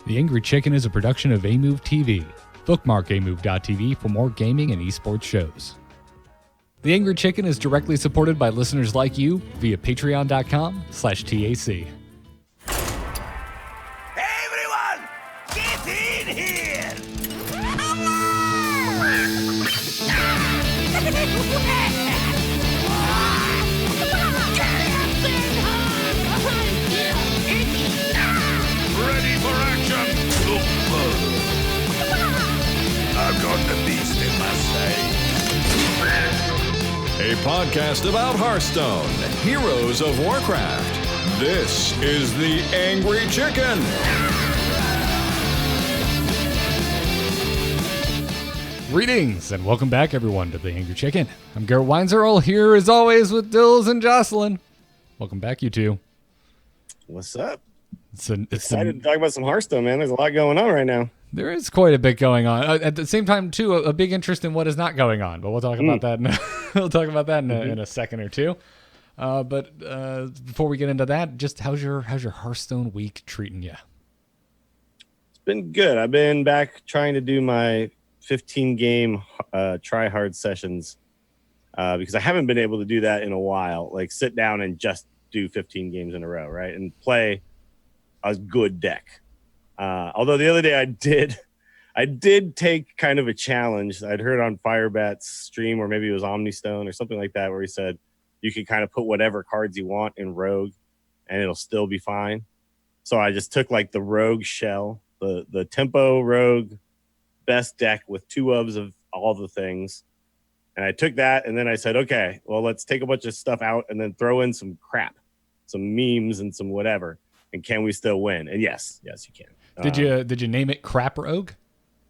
The Angry Chicken is a production of Amove TV. Bookmark amove.tv for more gaming and esports shows. The Angry Chicken is directly supported by listeners like you via patreon.com/TAC. Everyone, get in here! Ready for action! I've got the beast in my sight. A podcast about Hearthstone, Heroes of Warcraft. This is The Angry Chicken. Greetings and welcome back, everyone, to The Angry Chicken. I'm Garrett Weinzerl, here as always with Dills and Jocelyn. Welcome back, you two. What's up? It's Excited to talk about some Hearthstone, man. There's a lot going on right now. There is quite a bit going on. At the same time, too, a big interest in what is not going on. But we'll talk about that. In a second or two. But before we get into that, just how's your Hearthstone week treating you? It's been good. I've been back trying to do my 15-game try-hard sessions because I haven't been able to do that in a while. Like sit down and just do 15 games in a row, right? And play a good deck. Although the other day I did take kind of a challenge. I'd heard on Firebat's stream, or maybe it was Omnistone or something like that, where he said you can kind of put whatever cards you want in Rogue and it'll still be fine. So I just took like the Rogue shell, the Tempo Rogue best deck with 2 ofs of all the things. And I took that and then I said, okay, well, let's take a bunch of stuff out and then throw in some crap, some memes and some whatever. And can we still win? And yes, you can. Did you name it Crap Rogue?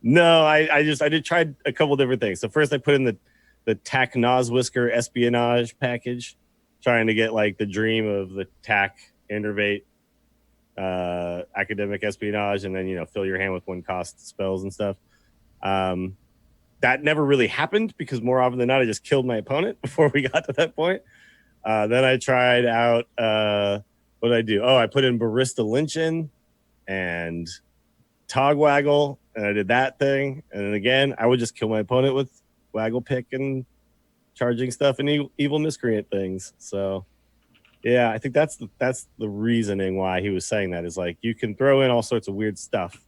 No, I did try a couple different things. So first I put in the Tack Noswhisker espionage package, trying to get like the dream of the Tack Innervate academic espionage, and then fill your hand with 1-cost spells and stuff. That never really happened because more often than not I just killed my opponent before we got to that point. Then I tried out what did I do? Oh, I put in Barista Lynchen and Togwaggle, and I did that thing. And then again, I would just kill my opponent with Waggle Pick and charging stuff and evil miscreant things. So yeah, I think that's the reasoning why he was saying that, is like you can throw in all sorts of weird stuff,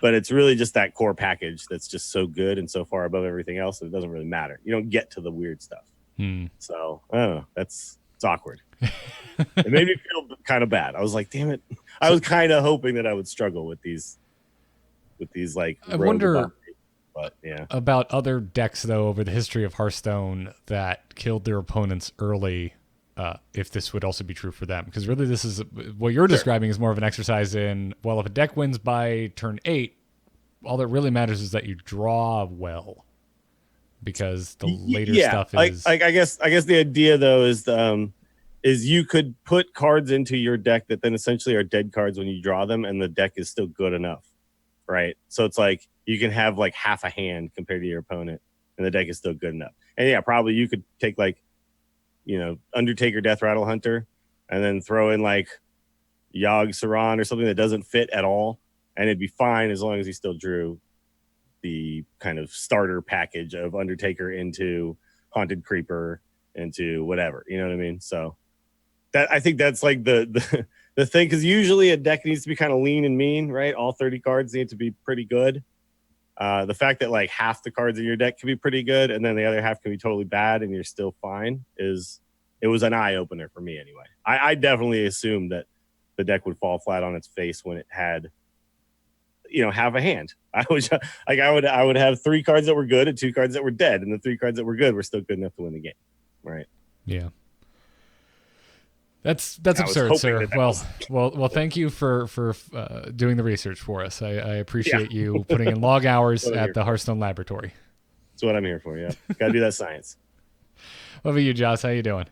but it's really just that core package that's just so good and so far above everything else that it doesn't really matter. You don't get to the weird stuff. So I don't know. It's awkward. It made me feel kind of bad. I was like, damn it. I was kind of hoping that I would struggle with these like I wonder but yeah. about other decks though over the history of Hearthstone that killed their opponents early, if this would also be true for them, because really this is what you're describing is more of an exercise in, well, if a deck wins by turn 8, all that really matters is that you draw well, because the later stuff is I guess the idea though is you could put cards into your deck that then essentially are dead cards when you draw them, and the deck is still good enough, right? So it's like you can have like half a hand compared to your opponent, and the deck is still good enough. And yeah, probably you could take like, Undertaker Death Rattle Hunter, and then throw in like Yogg Saron or something that doesn't fit at all, and it'd be fine as long as you still drew the kind of starter package of Undertaker into Haunted Creeper into whatever, you know what I mean? So that, I think that's like the thing, because usually a deck needs to be kind of lean and mean, right? All 30 cards need to be pretty good. The fact that like half the cards in your deck can be pretty good and then the other half can be totally bad and you're still fine it was an eye opener for me anyway. I definitely assumed that the deck would fall flat on its face when it had half a hand. I would have 3 cards that were good and 2 cards that were dead, and the 3 cards that were good were still good enough to win the game, right? Yeah. That's absurd, sir. Well, thank you for doing the research for us. I appreciate you putting in log hours at the Hearthstone Laboratory. That's what I'm here for. Yeah, got to do that science. What about you, Joss? How you doing?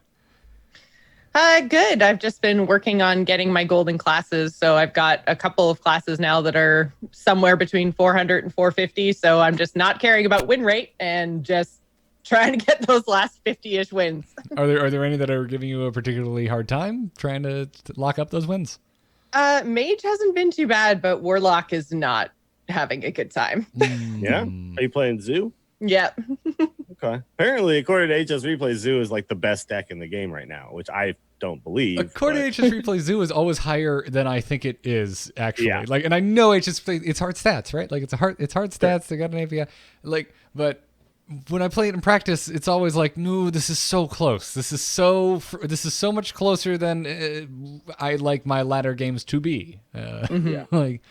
Good. I've just been working on getting my golden classes. So I've got a couple of classes now that are somewhere between 400 and 450. So I'm just not caring about win rate and just trying to get those last 50-ish wins. Are there any that are giving you a particularly hard time trying to lock up those wins? Mage hasn't been too bad, but Warlock is not having a good time. Yeah? Are you playing Zoo? Yep. Okay. Apparently, according to HS Replay, Zoo is like the best deck in the game right now, which I don't believe. According to HS Replay, Zoo is always higher than I think it is actually. Yeah. Like, and I know HS Replay, it's hard stats, right? Like it's hard stats. They got an API. Like, but when I play it in practice, it's always like, no, this is so close. This is so much closer than I like my latter games to be. Like,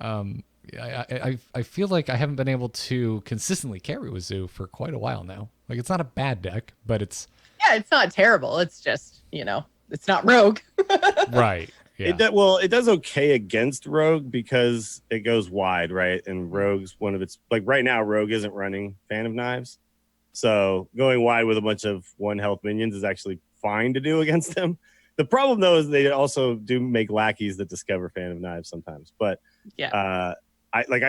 I feel like I haven't been able to consistently carry with Zoo for quite a while now. Like, it's not a bad deck, but it's not terrible. It's just, it's not Rogue. right. Yeah. It does okay against Rogue because it goes wide, right? And Rogue's one of its, like right now, Rogue isn't running Fan of Knives. So going wide with a bunch of 1 health minions is actually fine to do against them. The problem, though, is they also do make lackeys that discover Fan of Knives sometimes. But I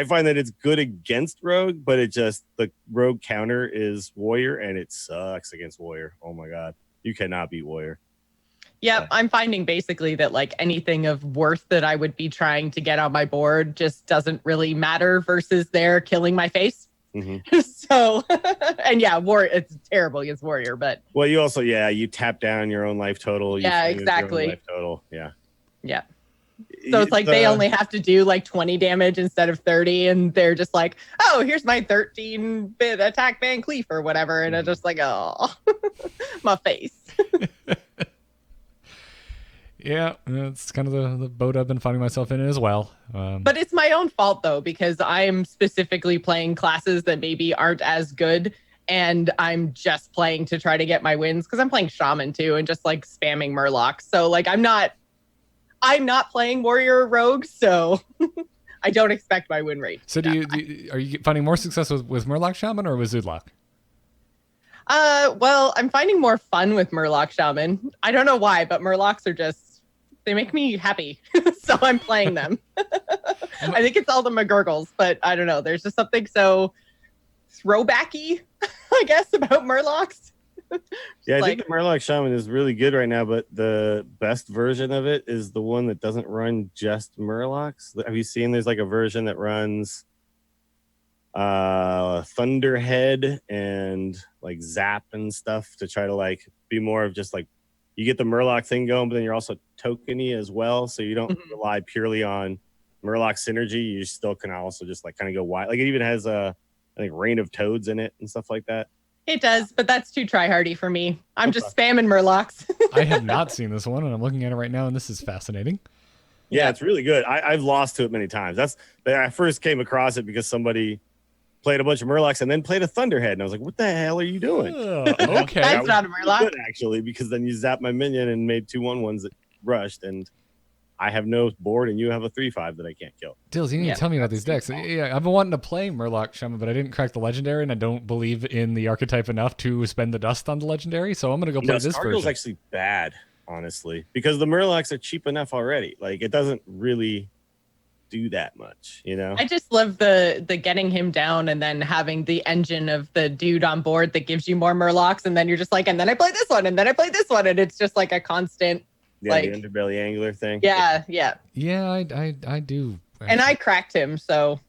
find that it's good against Rogue, but the Rogue counter is Warrior, and it sucks against Warrior. Oh my God. You cannot beat Warrior. Yeah, I'm finding basically that like anything of worth that I would be trying to get on my board just doesn't really matter versus they're killing my face. Mm-hmm. So, and it's terrible against Warrior, but. Well, you also, you tap down your own life total. Yeah, exactly. Life total. Yeah. Yeah. So it's like they only have to do like 20 damage instead of 30, and they're just like, oh, here's my 13-bit attack Van Cleef or whatever, and it's just like, oh, my face. Yeah, it's kind of the boat I've been finding myself in as well. But it's my own fault, though, because I'm specifically playing classes that maybe aren't as good, and I'm just playing to try to get my wins, because I'm playing Shaman, too, and just, like, spamming Murloc. So, like, I'm not playing Warrior or Rogue, so I don't expect my win rate. So are you finding more success with Murloc Shaman or with Zudlock? Well, I'm finding more fun with Murloc Shaman. I don't know why, but Murlocs they make me happy. So I'm playing them. I think it's all the McGurgles, but I don't know. There's just something so throwbacky, I guess, about Murlocs. I think the Murloc Shaman is really good right now, but the best version of it is the one that doesn't run just Murlocs. Have you seen there's like a version that runs Thunderhead and like Zap and stuff to try to like be more of just like you get the Murloc thing going, but then you're also tokeny as well, so you don't rely purely on Murloc synergy. You still can also just like kind of go wide. Like it even has I think Reign of Toads in it and stuff like that. It does, but that's too try-hardy for me. I'm just spamming Murlocs. I have not seen this one, and I'm looking at it right now, and this is fascinating. Yeah, it's really good. I've lost to it many times. I first came across it because somebody played a bunch of Murlocs and then played a Thunderhead, and I was like, "What the hell are you doing?" Okay, that's not a Murloc, good, actually, because then you zap my minion and made 2/1/1s that rushed, and I have no board, and you have a 3/5 that I can't kill. Dills, you need to tell me about these decks. Yeah, I've been wanting to play Murloc Shaman, but I didn't crack the legendary, and I don't believe in the archetype enough to spend the dust on the legendary. So I'm gonna go play this version. Actually bad, honestly, because the Murlocs are cheap enough already. Like it doesn't really do that much, I just love the getting him down and then having the engine of the dude on board that gives you more Murlocs, and then you're just like, and then I play this one, and then I play this one, and it's just like a constant. The underbelly angler thing. Yeah. I do. And I cracked him, so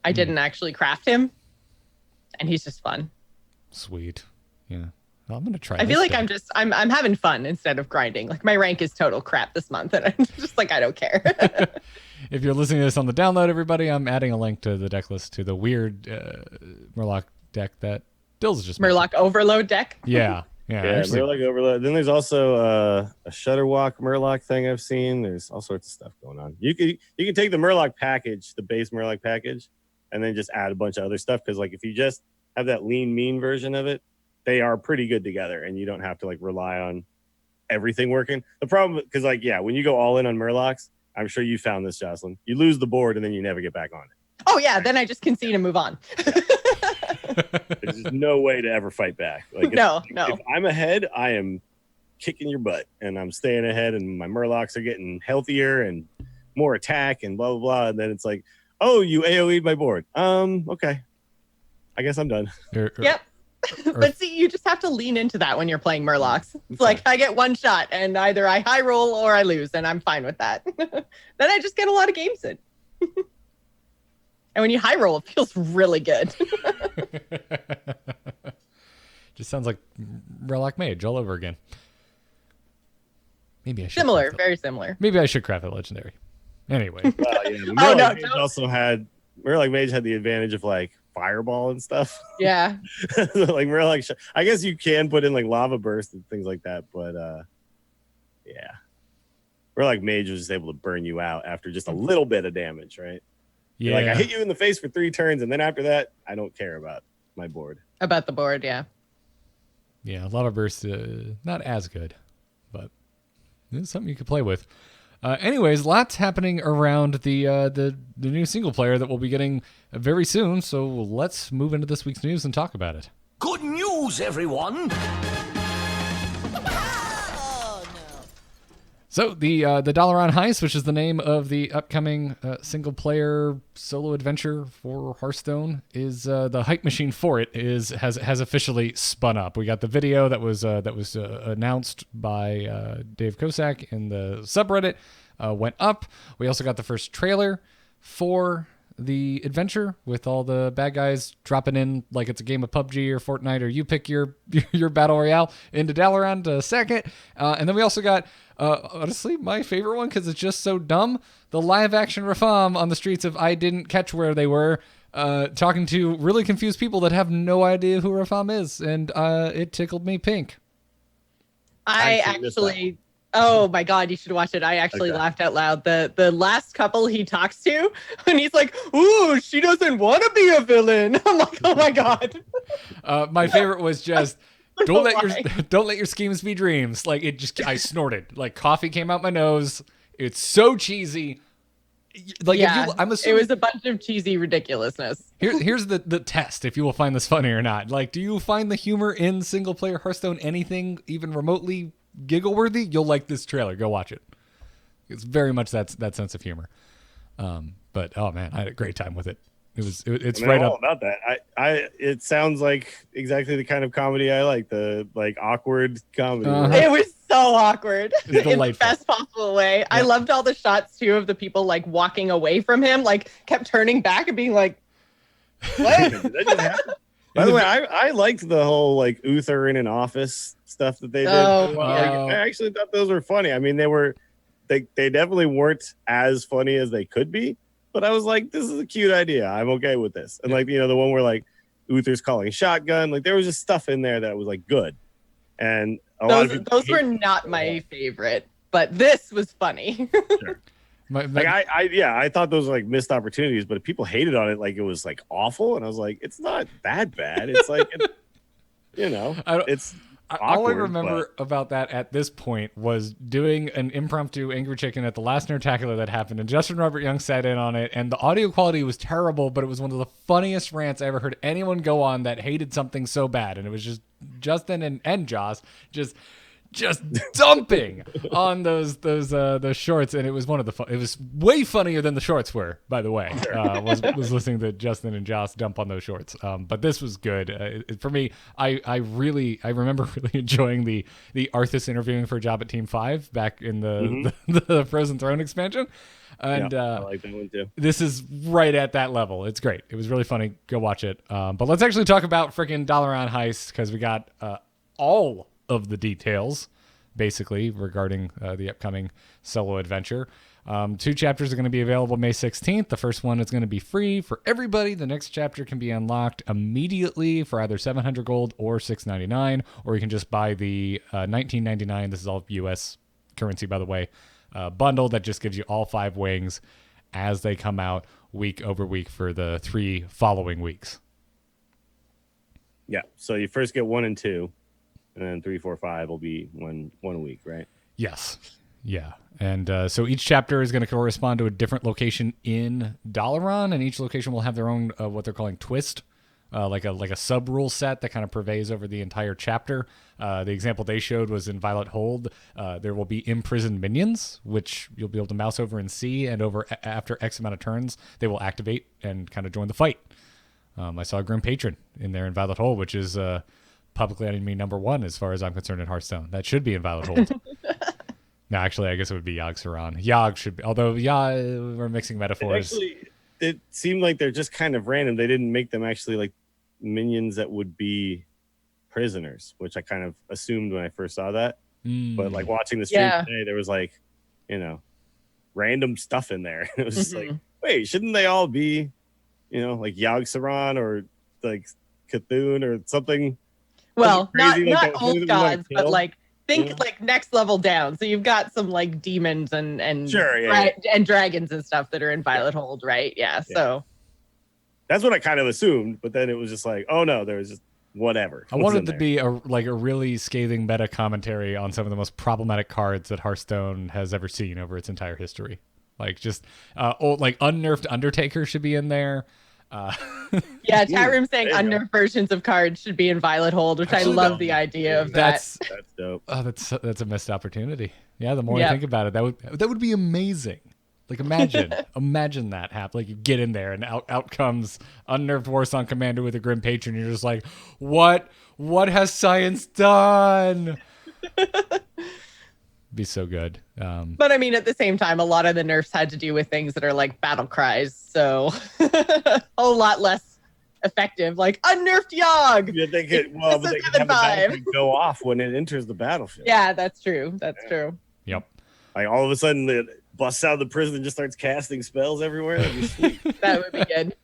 I didn't actually craft him, and he's just fun. Sweet. Yeah. Well, I'm gonna try. I feel like I'm having fun instead of grinding. Like my rank is total crap this month, and I'm just like I don't care. If you're listening to this on the download, everybody, I'm adding a link to the deck list to the weird Murloc deck that Dills just Murloc Overload deck. Yeah. Murloc Overload. Then there's also a Shutterwalk Murloc thing I've seen. There's all sorts of stuff going on. You can take the Murloc package, the base Murloc package, and then just add a bunch of other stuff. Because like if you just have that lean mean version of it, they are pretty good together, and you don't have to like rely on everything working. The problem, because like when you go all in on Murlocs, I'm sure you found this, Jocelyn. You lose the board, and then you never get back on it. Oh yeah, then I just concede and move on. There's just no way to ever fight back. Like no. If I'm ahead, I am kicking your butt, and I'm staying ahead, and my Murlocs are getting healthier and more attack and blah blah blah. And then it's like, oh, you AOE'd my board. Okay, I guess I'm done. Yep. But see, you just have to lean into that when you're playing Murlocs. It's like I get one shot and either I high roll or I lose, and I'm fine with that. Then I just get a lot of games in. And when you high roll, it feels really good. Just sounds like Murloc Mage all over again. Maybe I should. Similar, very similar. Maybe I should craft a legendary. Anyway. Murloc Mage had the advantage of like fireball and stuff. Yeah. Like Murloc, I guess you can put in like lava burst and things like that, but yeah. Murloc Mage was just able to burn you out after just a little bit of damage, right? Yeah. Like I hit you in the face for 3 turns, and then after that, I don't care about my board. About the board, yeah. Yeah, lava burst not as good, but it's something you could play with. Anyways, lots happening around the new single player that we'll be getting very soon. So let's move into this week's news and talk about it. Good news, everyone! So the Dalaran Heist, which is the name of the upcoming single player solo adventure for Hearthstone, is the hype machine for it has officially spun up. We got the video that was announced by Dave Kosak in the subreddit, went up. We also got the first trailer for the adventure with all the bad guys dropping in like it's a game of PUBG or Fortnite, or you pick your battle royale into Dalaran second. And then we also got honestly my favorite one, because it's just so dumb, the live action Rafam on the streets of I didn't catch where they were, talking to really confused people that have no idea who Rafam is, and it tickled me pink. I actually oh my god, you should watch it. I actually laughed out loud. The last couple he talks to, and he's like, "Ooh, she doesn't want to be a villain." I'm like, "Oh my god." My favorite was just don't let your schemes be dreams. Like I snorted. Like coffee came out my nose. It's so cheesy. Like yeah, I'm assuming it was a bunch of cheesy ridiculousness. Here's the test if you will find this funny or not. Like, do you find the humor in single player Hearthstone anything even remotely giggle worthy? You'll like this trailer. Go watch it. It's very much that sense of humor. But oh man, I had a great time with it. It's right up about that. It sounds like exactly the kind of comedy I like. The like awkward comedy. It was so awkward in delightful. the best possible way. Yeah. I loved all the shots too of the people like walking away from him, like kept turning back and being like, "What?" That just happened? By the way, I liked the whole like Uther in an office stuff that they did. I actually thought those were funny. I mean, they definitely weren't as funny as they could be, but I was like, this is a cute idea. I'm okay with this. And like, the one where like Uther's calling shotgun, like there was just stuff in there that was like good. And those were not my favorite, but this was funny. Sure. I thought those were like missed opportunities, but if people hated on it like it was like awful, and I was like, it's not that bad. It's like, it's awkward, all I remember about that at this point was doing an impromptu Angry Chicken at the last Nerdtacular that happened, and Justin Robert Young sat in on it, and the audio quality was terrible, but it was one of the funniest rants I ever heard anyone go on that hated something so bad, and it was just Justin and Joss just dumping on those shorts, and it was one of the it was way funnier than the shorts were, by the way. Was listening to Justin and Joss dump on those shorts, but this was good for me. I remember really enjoying the Arthas interviewing for a job at Team 5 back in the Frozen Throne expansion, and I like that one too. This is right at that level. It's great. It was really funny. Go watch it. But let's actually talk about freaking Dalaran Heist, because we got all of the details basically regarding the upcoming solo adventure. 2 chapters are going to be available May 16th. The first one is going to be free for everybody. The next chapter can be unlocked immediately for either 700 gold or $6.99, or you can just buy the $19.99. This is all US currency, by the way, bundle that just gives you all 5 wings as they come out week over week for the 3 following weeks. Yeah, so you first get 1 and 2, and then 3, 4, 5 will be one a week, right? Yes. Yeah. And so each chapter is going to correspond to a different location in Dalaran, and each location will have their own what they're calling twist, like a sub rule set that kind of pervades over the entire chapter. The example they showed was in Violet Hold. There will be imprisoned minions, which you'll be able to mouse over and see, and after X amount of turns, they will activate and kind of join the fight. I saw Grim Patron in there in Violet Hold, which is publicly enemy number 1 as far as I'm concerned in Hearthstone. That should be in Violet Hold. No, actually, I guess it would be Yogg Saron. Yogg should be, although we're mixing metaphors. It seemed like they're just kind of random. They didn't make them actually like minions that would be prisoners, which I kind of assumed when I first saw that. But like watching the stream today, there was like, random stuff in there. It was just like, wait, shouldn't they all be, like Yogg Saron or like Cthulhu or something? Well, Crazy, not old gods, but like think like next level down. So you've got some like demons and and dragons and stuff that are in Violet Hold, right? Yeah. So that's what I kind of assumed, but then it was just like, oh no, there was just whatever. I wanted to be a really scathing meta commentary on some of the most problematic cards that Hearthstone has ever seen over its entire history. Like just unnerfed Undertaker should be in there. Chat room saying unnerfed versions of cards should be in Violet Hold, which I love the idea of that. That's dope. Oh, that's a missed opportunity. Yeah, the more I think about it, that would be amazing. Like imagine that happen. Like you get in there and out comes unnerved Warsong Commander with a Grim Patron. You're just like, what has science done? Be so good. But I mean, at the same time, a lot of the nerfs had to do with things that are like battle cries, so a whole lot less effective. Like unnerfed Yogg. Yeah, they could. Well, but they can have the battlefield go off when it enters the battlefield. Yeah, that's true. That's true. Yep. Like all of a sudden, it busts out of the prison and just starts casting spells everywhere. That'd be sweet. That would be good.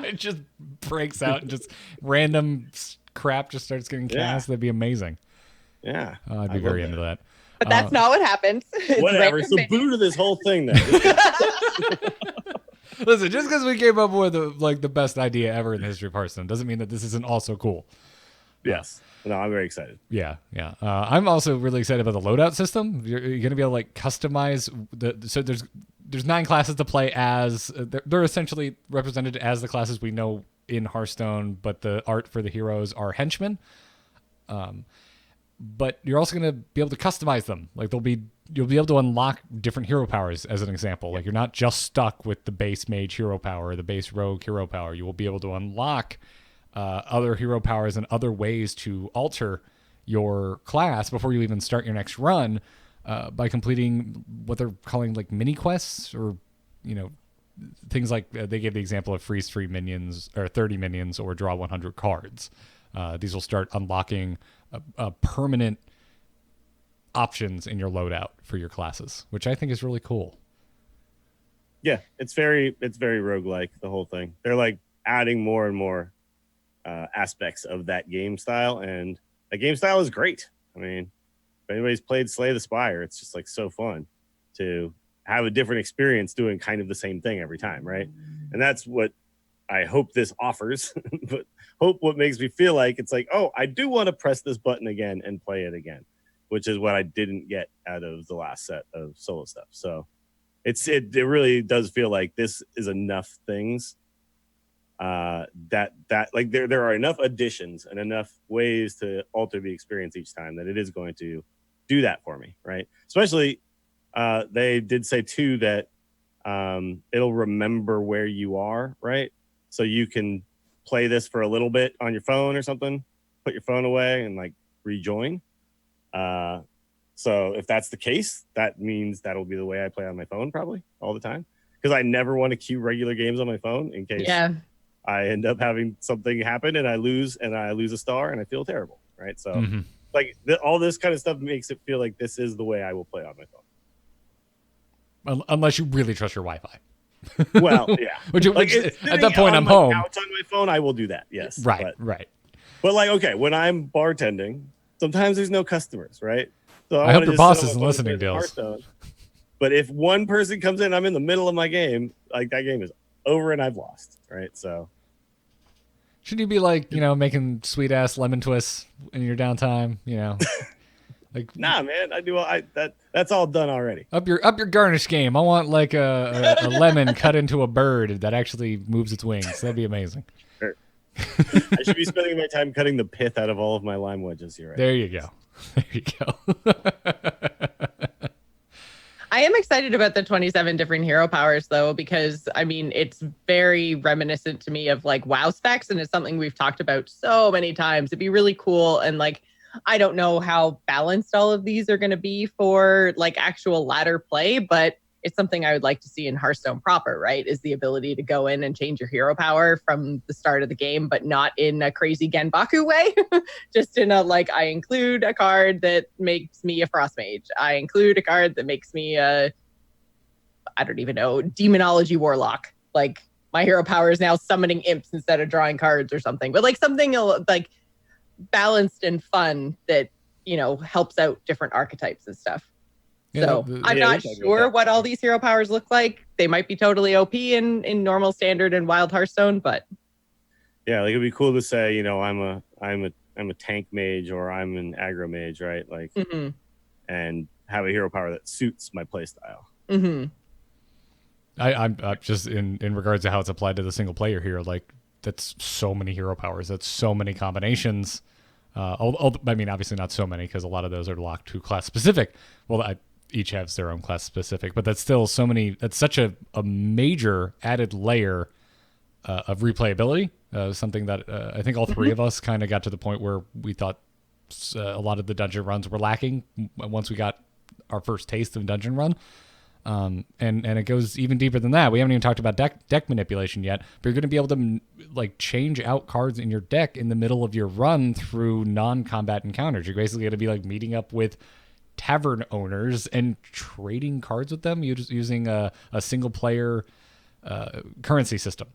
It just breaks out and just random crap just starts getting cast. That'd be amazing. Yeah, I'd be very into that. But that's not what happens. Whatever. So boo to this whole thing then. Listen, just because we came up with the best idea ever in the history of Hearthstone doesn't mean that this isn't also cool. Yes. No, I'm very excited. Yeah. I'm also really excited about the loadout system. You're going to be able to like customize so there's 9 classes to play as. They're essentially represented as the classes we know in Hearthstone, but the art for the heroes are henchmen. But you're also going to be able to customize them. Like you'll be able to unlock different hero powers as an example. Like you're not just stuck with the base mage hero power or the base rogue hero power. You will be able to unlock other hero powers and other ways to alter your class before you even start your next run by completing what they're calling like mini quests or, things like they gave the example of freeze 3 minions or 30 minions or draw 100 cards. These will start unlocking permanent options in your loadout for your classes, which I think is really cool. Yeah, it's very roguelike, the whole thing. They're like adding more and more aspects of that game style, and that game style is great. I mean, if anybody's played Slay the Spire, it's just like so fun to have a different experience doing kind of the same thing every time, right? And that's what I hope this offers, but hope what makes me feel like it's like, oh, I do want to press this button again and play it again, which is what I didn't get out of the last set of solo stuff. So it really does feel like this is enough things that like there are enough additions and enough ways to alter the experience each time that it is going to do that for me, right? Especially they did say too that it'll remember where you are, right? So you can play this for a little bit on your phone or something, put your phone away and like rejoin. So if that's the case, that means that'll be the way I play on my phone probably all the time, because I never want to queue regular games on my phone in case I end up having something happen and I lose a star and I feel terrible, right? So like all this kind of stuff makes it feel like this is the way I will play on my phone. Unless you really trust your Wi-Fi. Well, yeah. which at that point I'm home. Couch on my phone, I will do that. Yes. Right. But like, okay, when I'm bartending, sometimes there's no customers, right? So I hope your boss isn't listening, Dills. But if one person comes in, I'm in the middle of my game, like that game is over and I've lost, right? So should you be like, making sweet ass lemon twists in your downtime, Like, nah, man, I do. That's all done already. Up your garnish game. I want like a lemon cut into a bird that actually moves its wings. That'd be amazing. Sure. I should be spending my time cutting the pith out of all of my lime wedges here. Right? There you go. There you go. I am excited about the 27 different hero powers, though, because I mean, it's very reminiscent to me of like WoW specs, and it's something we've talked about so many times. It'd be really cool. And like, I don't know how balanced all of these are going to be for like actual ladder play, but it's something I would like to see in Hearthstone proper, right? Is the ability to go in and change your hero power from the start of the game, but not in a crazy Genbaku way. Just in a like, I include a card that makes me a Frost Mage. I include a card that makes me a, I don't even know, Demonology Warlock. Like my hero power is now summoning imps instead of drawing cards or something. But like something like balanced and fun that, you know, helps out different archetypes and stuff. So I'm not sure what all these hero powers look like. They might be totally OP in normal, standard, and wild Hearthstone, but yeah, like it'd be cool to say, you know, I'm a tank mage or I'm an aggro mage, right? Like, and have a hero power that suits my playstyle. I'm just in regards to how it's applied to the single player here. Like that's so many hero powers. That's so many combinations. I mean, obviously not so many because a lot of those are locked to class specific. Well, each has their own class specific, but that's still so many. That's such a major added layer of replayability. Something that I think all three of us kind of got to the point where we thought a lot of the dungeon runs were lacking once we got our first taste of dungeon run. And it goes even deeper than that. We haven't even talked about deck manipulation yet, but you're going to be able to like change out cards in your deck in the middle of your run through non-combat encounters. You're basically going to be like meeting up with tavern owners and trading cards with them. You're just using a single player currency system.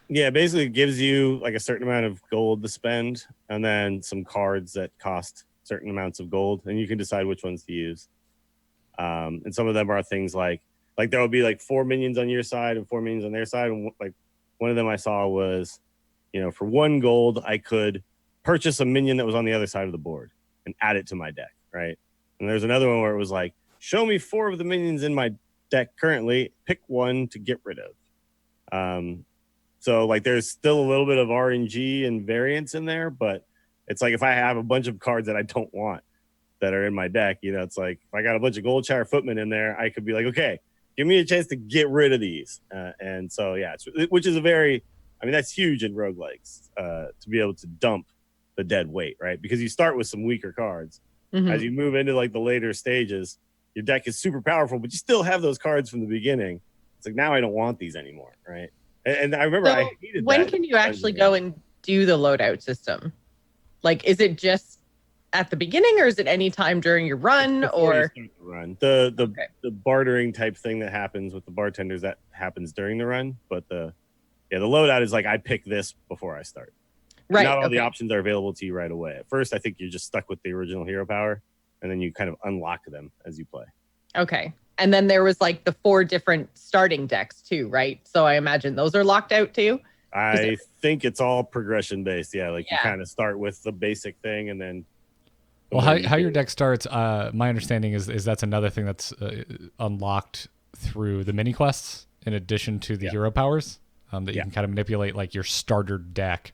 Yeah, basically it gives you like a certain amount of gold to spend and then some cards that cost certain amounts of gold, and you can decide which ones to use. And some of them are things like there will be like 4 minions on your side and 4 minions on their side. And like one of them I saw was, you know, for 1 gold, I could purchase a minion that was on the other side of the board and add it to my deck. Right. And there's another one where it was like, show me 4 of the minions in my deck currently, pick one to get rid of. So like there's still a little bit of RNG and variance in there, but it's like if I have a bunch of cards that I don't want that are in my deck, you know, it's like if I got a bunch of Goldshire Footmen in there, I could be like, okay, give me a chance to get rid of these. And so, yeah, which is that's huge in roguelikes to be able to dump the dead weight, right? Because you start with some weaker cards. As you move into like the later stages, your deck is super powerful, but you still have those cards from the beginning. It's like, now I don't want these anymore, right? And I remember I hated when that. Can you actually go and do the loadout system? Like, is it just at the beginning, or is it any time during your run? Or you start the run, the bartering type thing that happens with the bartenders, that happens during the run. But the loadout is like I pick this before I start. Right. Not all the options are available to you right away. At first, I think you're just stuck with the original hero power, and then you kind of unlock them as you play. Okay. And then there was like the 4 different starting decks too, right? So I imagine those are locked out too. I think it's all progression based. Yeah, like you kind of start with the basic thing, and then. Well, how your deck starts, my understanding is that's another thing that's unlocked through the mini quests in addition to the hero powers that you can kind of manipulate like your starter deck.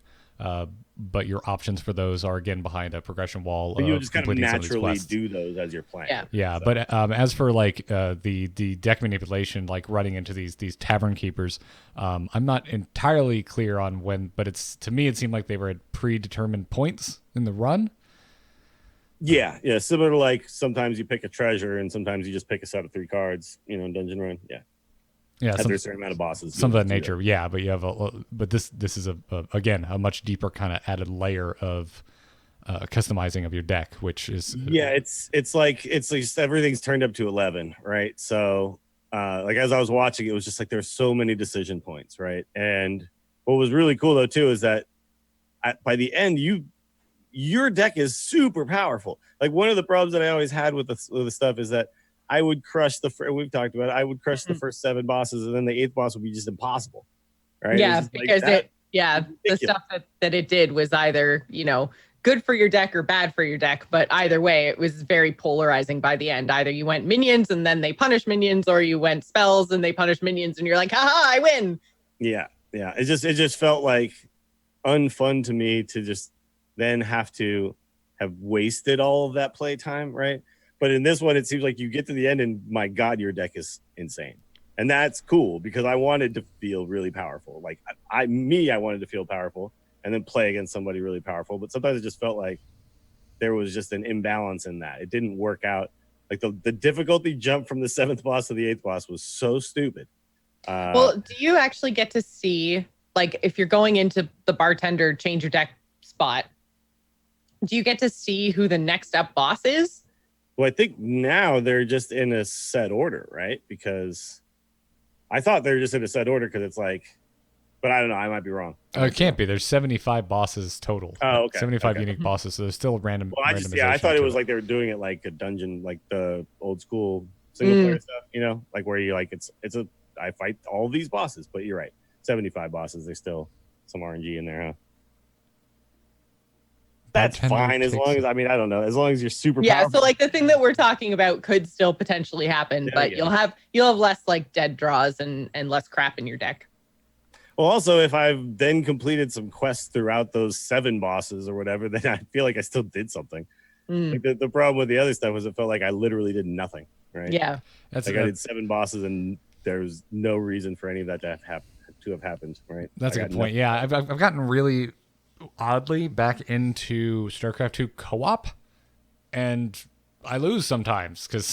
But your options for those are again behind a progression wall. But you'll just kind of naturally do those as you're playing. Yeah. So. But as for like the deck manipulation, like running into these Tavern Keepers, I'm not entirely clear on when, but to me it seemed like they were at predetermined points in the run. Yeah, similar to like sometimes you pick a treasure and sometimes you just pick a set of 3 cards, you know, in dungeon run. Yeah, after a certain amount of bosses. Some of that nature, but you have but this is again a much deeper kind of added layer of customizing of your deck, which is it's like everything's turned up to 11, right? So like as I was watching, it was just like there's so many decision points, right? And what was really cool though too is that by the end your deck is super powerful. Like one of the problems that I always had with the stuff is that I would crush we've talked about it. I would crush the first 7 bosses, and then the 8th boss would be just impossible, right? Yeah, because the stuff that it did was either, you know, good for your deck or bad for your deck. But either way, it was very polarizing by the end. Either you went minions and then they punish minions, or you went spells and they punish minions, and you're like, haha, I win. Yeah. It just felt like unfun to me to just then have to have wasted all of that playtime, right? But in this one, it seems like you get to the end and my God, your deck is insane. And that's cool because I wanted to feel really powerful. Like I wanted to feel powerful and then play against somebody really powerful. But sometimes it just felt like there was just an imbalance in that. It didn't work out. Like the difficulty jump from the 7th boss to the 8th boss was so stupid. Well, do you actually get to see, like, if you're going into the bartender change your deck spot, do you get to see who the next up boss is? Well, I think now they're just in a set order, right? Because I thought they were just in a set order because it's like, but I don't know. I might be wrong. It can't be. There's 75 bosses total. Oh, okay. 75 unique bosses, so there's still random. Well, I thought it was like they were doing it like a dungeon, like the old school single player stuff, you know, like where you like I fight all these bosses, but you're right, 75 bosses. There's still some RNG in there, huh? That's fine as long as I don't know, as long as you're super powerful. So like the thing that we're talking about could still potentially happen, but you'll have less like dead draws and less crap in your deck. Well, also if I've then completed some quests throughout those 7 bosses or whatever, then I feel like I still did something. Like the problem with the other stuff was it felt like I literally did nothing, right? Yeah. That's like I did 7 bosses and there's no reason for any of that to have happened, right? That's a good point. Yeah, I've gotten really oddly back into StarCraft 2 co-op, and I lose sometimes because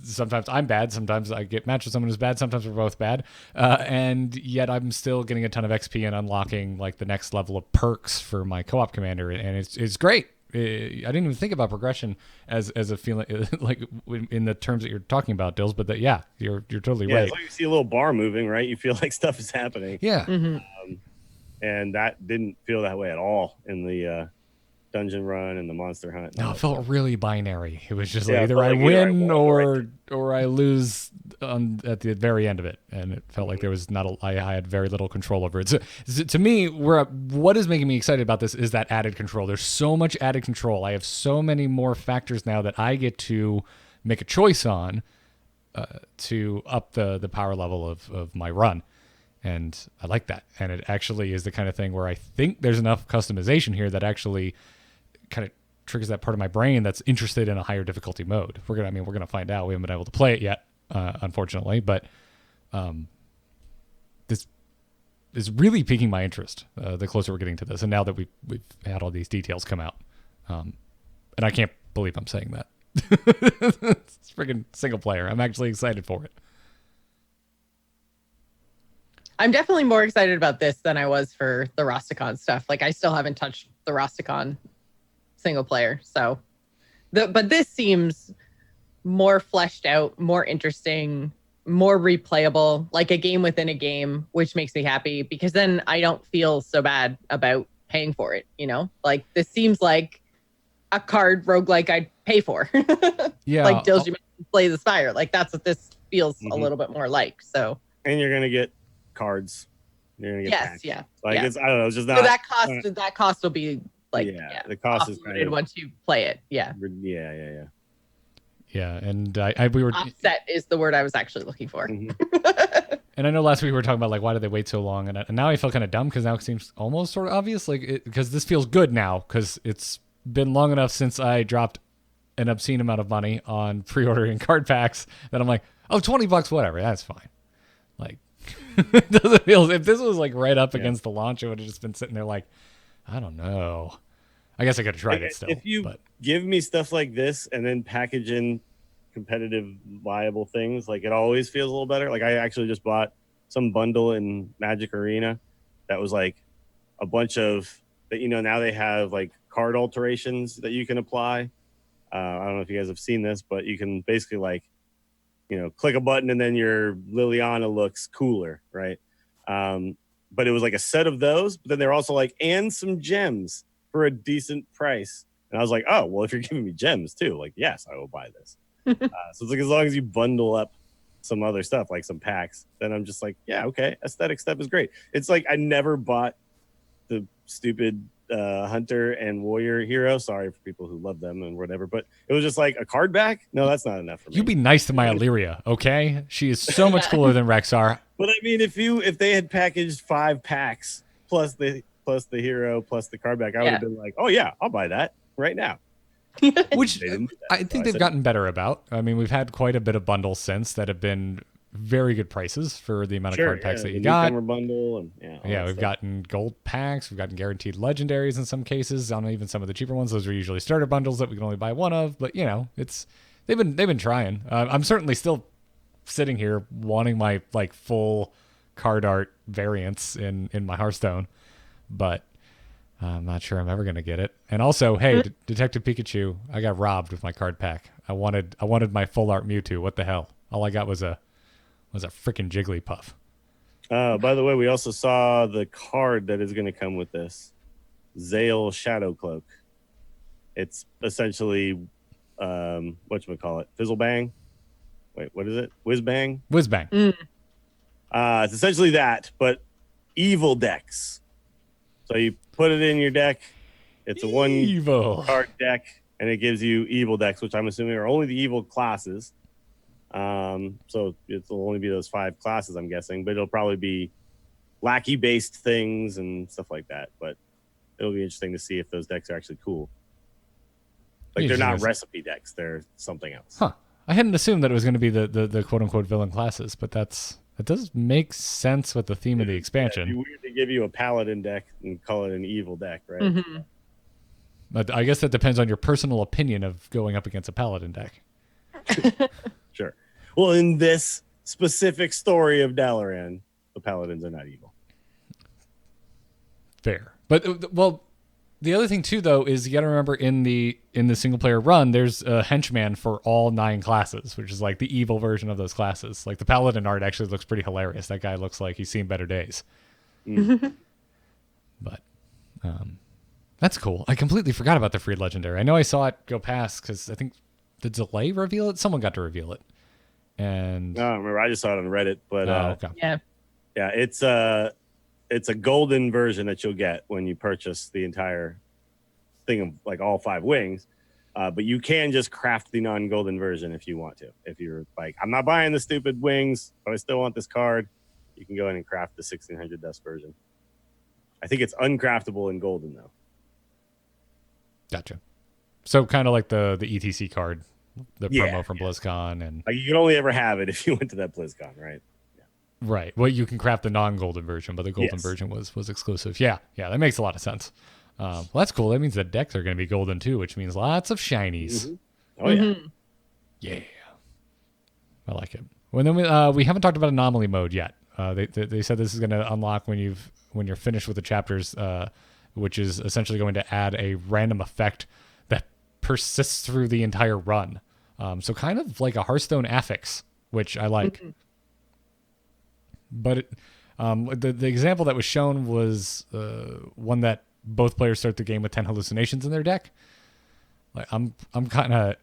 sometimes I'm bad, sometimes I get matched with someone who's bad, sometimes we're both bad, and yet I'm still getting a ton of XP and unlocking like the next level of perks for my co-op commander, and it's great. I didn't even think about progression as a feeling like in the terms that you're talking about, Dills, but that you're totally right. As long as you see a little bar moving, right, you feel like stuff is happening. Yeah. And that didn't feel that way at all in the dungeon run and the monster hunt. No, it felt really binary. It was just like either I win or I lose at the very end of it, and it felt like there was I had very little control over it. So to me, what is making me excited about this is that added control. There's so much added control. I have so many more factors now that I get to make a choice on to up the power level of my run. And I like that. And it actually is the kind of thing where I think there's enough customization here that actually kind of triggers that part of my brain that's interested in a higher difficulty mode. We're gonna find out. We haven't been able to play it yet, unfortunately, but this is really piquing my interest the closer we're getting to this. And now that we've had all these details come out, and I can't believe I'm saying that. It's freaking single player. I'm actually excited for it. I'm definitely more excited about this than I was for the Rastakhan stuff. Like I still haven't touched the Rastakhan single player. So but this seems more fleshed out, more interesting, more replayable, like a game within a game, which makes me happy because then I don't feel so bad about paying for it, you know? Like this seems like a card roguelike I'd pay for. Yeah. Like Dills, you mentioned Slay the Spire. Like that's what this feels a little bit more like. So and you're gonna get cards. You're gonna get packs. Like it's I don't know, it's just not so that cost will be like the cost is kind of once you play it. Yeah, and we were offset is the word I was actually looking for. And I know last week we were talking about like why did they wait so long, and now I feel kind of dumb because now it seems almost sort of obvious, like because this feels good now because it's been long enough since I dropped an obscene amount of money on pre-ordering card packs that I'm like, oh, $20, whatever, that's fine. Like it doesn't feel, if this was like right up against the launch, it would have just been sitting there like, I don't know. I guess I could have tried it still. If you give me stuff like this and then package in competitive viable things, like it always feels a little better. Like I actually just bought some bundle in Magic Arena that was like a bunch of that, now they have like card alterations that you can apply. I don't know if you guys have seen this, but you can basically like, click a button and then your Liliana looks cooler, right? But it was like a set of those, but then they're also like, and some gems for a decent price. And I was like, oh, well, if you're giving me gems too, like, yes, I will buy this. So it's like, as long as you bundle up some other stuff, like some packs, then I'm just like, yeah, okay. Aesthetic stuff is great. It's like, I never bought the stupid Hunter and Warrior hero. Sorry for people who love them and whatever, but it was just like a card back. No, that's not enough for me. You be nice to my Illyria, okay? She is so much cooler than Rexar. But I mean, if they had packaged 5 packs plus the hero plus the card back, I would have been like, oh yeah, I'll buy that right now. which They didn't do that, I so think I they've said- gotten better about. I mean, we've had quite a bit of bundles since that have been very good prices for the amount of card packs that the you got. newcomer bundle and all Yeah, that we've stuff. gotten gold packs. We've gotten guaranteed legendaries in some cases. On even some of the cheaper ones, those are usually starter bundles that we can only buy one of. But they've been trying. I'm certainly still sitting here wanting my like full card art variants in my Hearthstone, but I'm not sure I'm ever gonna get it. And also, hey, Detective Pikachu, I got robbed with my card pack. I wanted my full art Mewtwo. What the hell? All I got was a freaking Jigglypuff. By the way, we also saw the card that is going to come with this Zale Shadow Cloak. It's essentially whatchamacallit? Fizzlebang? Wait, what is it? Whizbang? Whizbang. It's essentially that, but evil decks. So you put it in your deck. It's a one Evil. card deck, and it gives you evil decks, which I'm assuming are only the evil classes. So it'll only be those 5 classes, I'm guessing, but it'll probably be lackey based things and stuff like that. But it'll be interesting to see if those decks are actually cool. Like they're not recipe decks; they're something else. Huh. I hadn't assumed that it was going to be the quote unquote villain classes, but that does make sense with the theme of the expansion. It'd be weird to give you a paladin deck and call it an evil deck, right? Mm-hmm. But I guess that depends on your personal opinion of going up against a paladin deck. Sure. Well, in this specific story of Dalaran, the paladins are not evil. Fair. But well, the other thing too though is you got to remember in the single player run there's a henchman for all 9 classes, which is like the evil version of those classes. Like the paladin art actually looks pretty hilarious. That guy looks like he's seen better days. But that's cool. I completely forgot about the free legendary. I know I saw it go past because I think the delay reveal it. Someone got to reveal it. And I don't remember. I just saw it on Reddit, but okay. Yeah. yeah, it's a golden version that you'll get when you purchase the entire thing of like all 5 wings. But you can just craft the non-golden version if you want to. If you're like, I'm not buying the stupid wings, but I still want this card, you can go in and craft the 1600 dust version. I think it's uncraftable in golden though. Gotcha. So kind of like the ETC card, the Yeah, promo from BlizzCon, and Like you can only ever have it if you went to that BlizzCon, right? right. Well, you can craft the non-golden version, but the golden Yes. version was exclusive. Yeah, that makes a lot of sense. Well, that's cool. That means the decks are going to be golden too, which means lots of shinies. Oh yeah. Yeah, I like it. Well, then we haven't talked about Anomaly Mode yet. They said this is going to unlock when you're finished with the chapters, which is essentially going to add a random effect that persists through the entire run. So kind of like a Hearthstone affix, which I like. But the example that was shown was one that both players start the game with 10 hallucinations in their deck. Like I'm kind of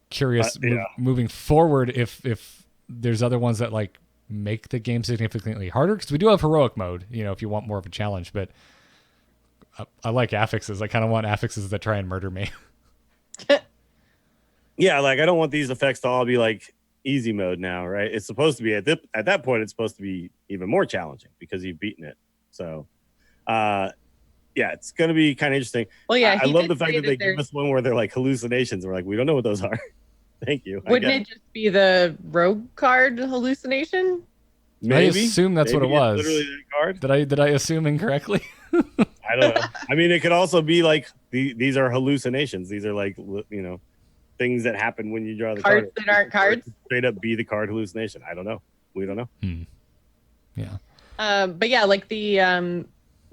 curious moving forward if there's other ones that like make the game significantly harder, because we do have heroic mode, if you want more of a challenge, but I like affixes. I kind of want affixes that try and murder me. Yeah, like I don't want these effects to all be like easy mode now, right? It's supposed to be at that point. It's supposed to be even more challenging because you've beaten it. So, yeah, it's going to be kind of interesting. Well, yeah, I he love did the fact say that they that give us one where they're like hallucinations. We're like, we don't know what those are. Thank you. Wouldn't it just be the rogue card hallucination? Maybe. I assume that's what it Maybe it's was. Literally that card. Did I assume incorrectly? I don't know. I mean, it could also be like these are hallucinations. These are like things that happen when you draw the Cards card. that aren't cards? Straight up be the card hallucination. I don't know. We don't know. Yeah. But yeah, like the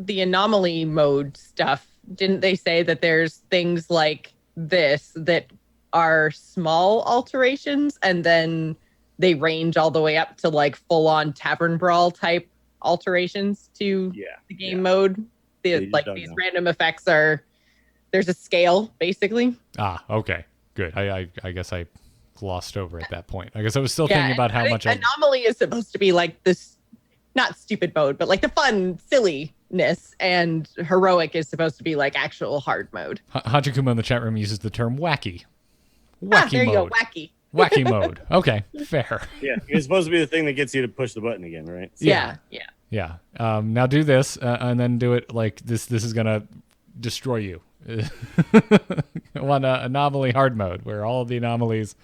anomaly mode stuff. Didn't they say that there's things like this that are small alterations, and then they range all the way up to like full on tavern brawl type alterations to the game mode? These random effects there's a scale basically. Okay. Good. I guess I glossed over at that point. I guess I was still thinking about how much Anomaly is supposed to be like this, not stupid mode, but like the fun silliness, and heroic is supposed to be like actual hard mode. Hachikuma in the chat room uses the term wacky. There you go, wacky. Wacky mode. Okay, fair. Yeah, it's supposed to be the thing that gets you to push the button again, right? So, Yeah. Now do this, and then do it like this. This is gonna destroy you. want anomaly hard mode, where all of the anomalies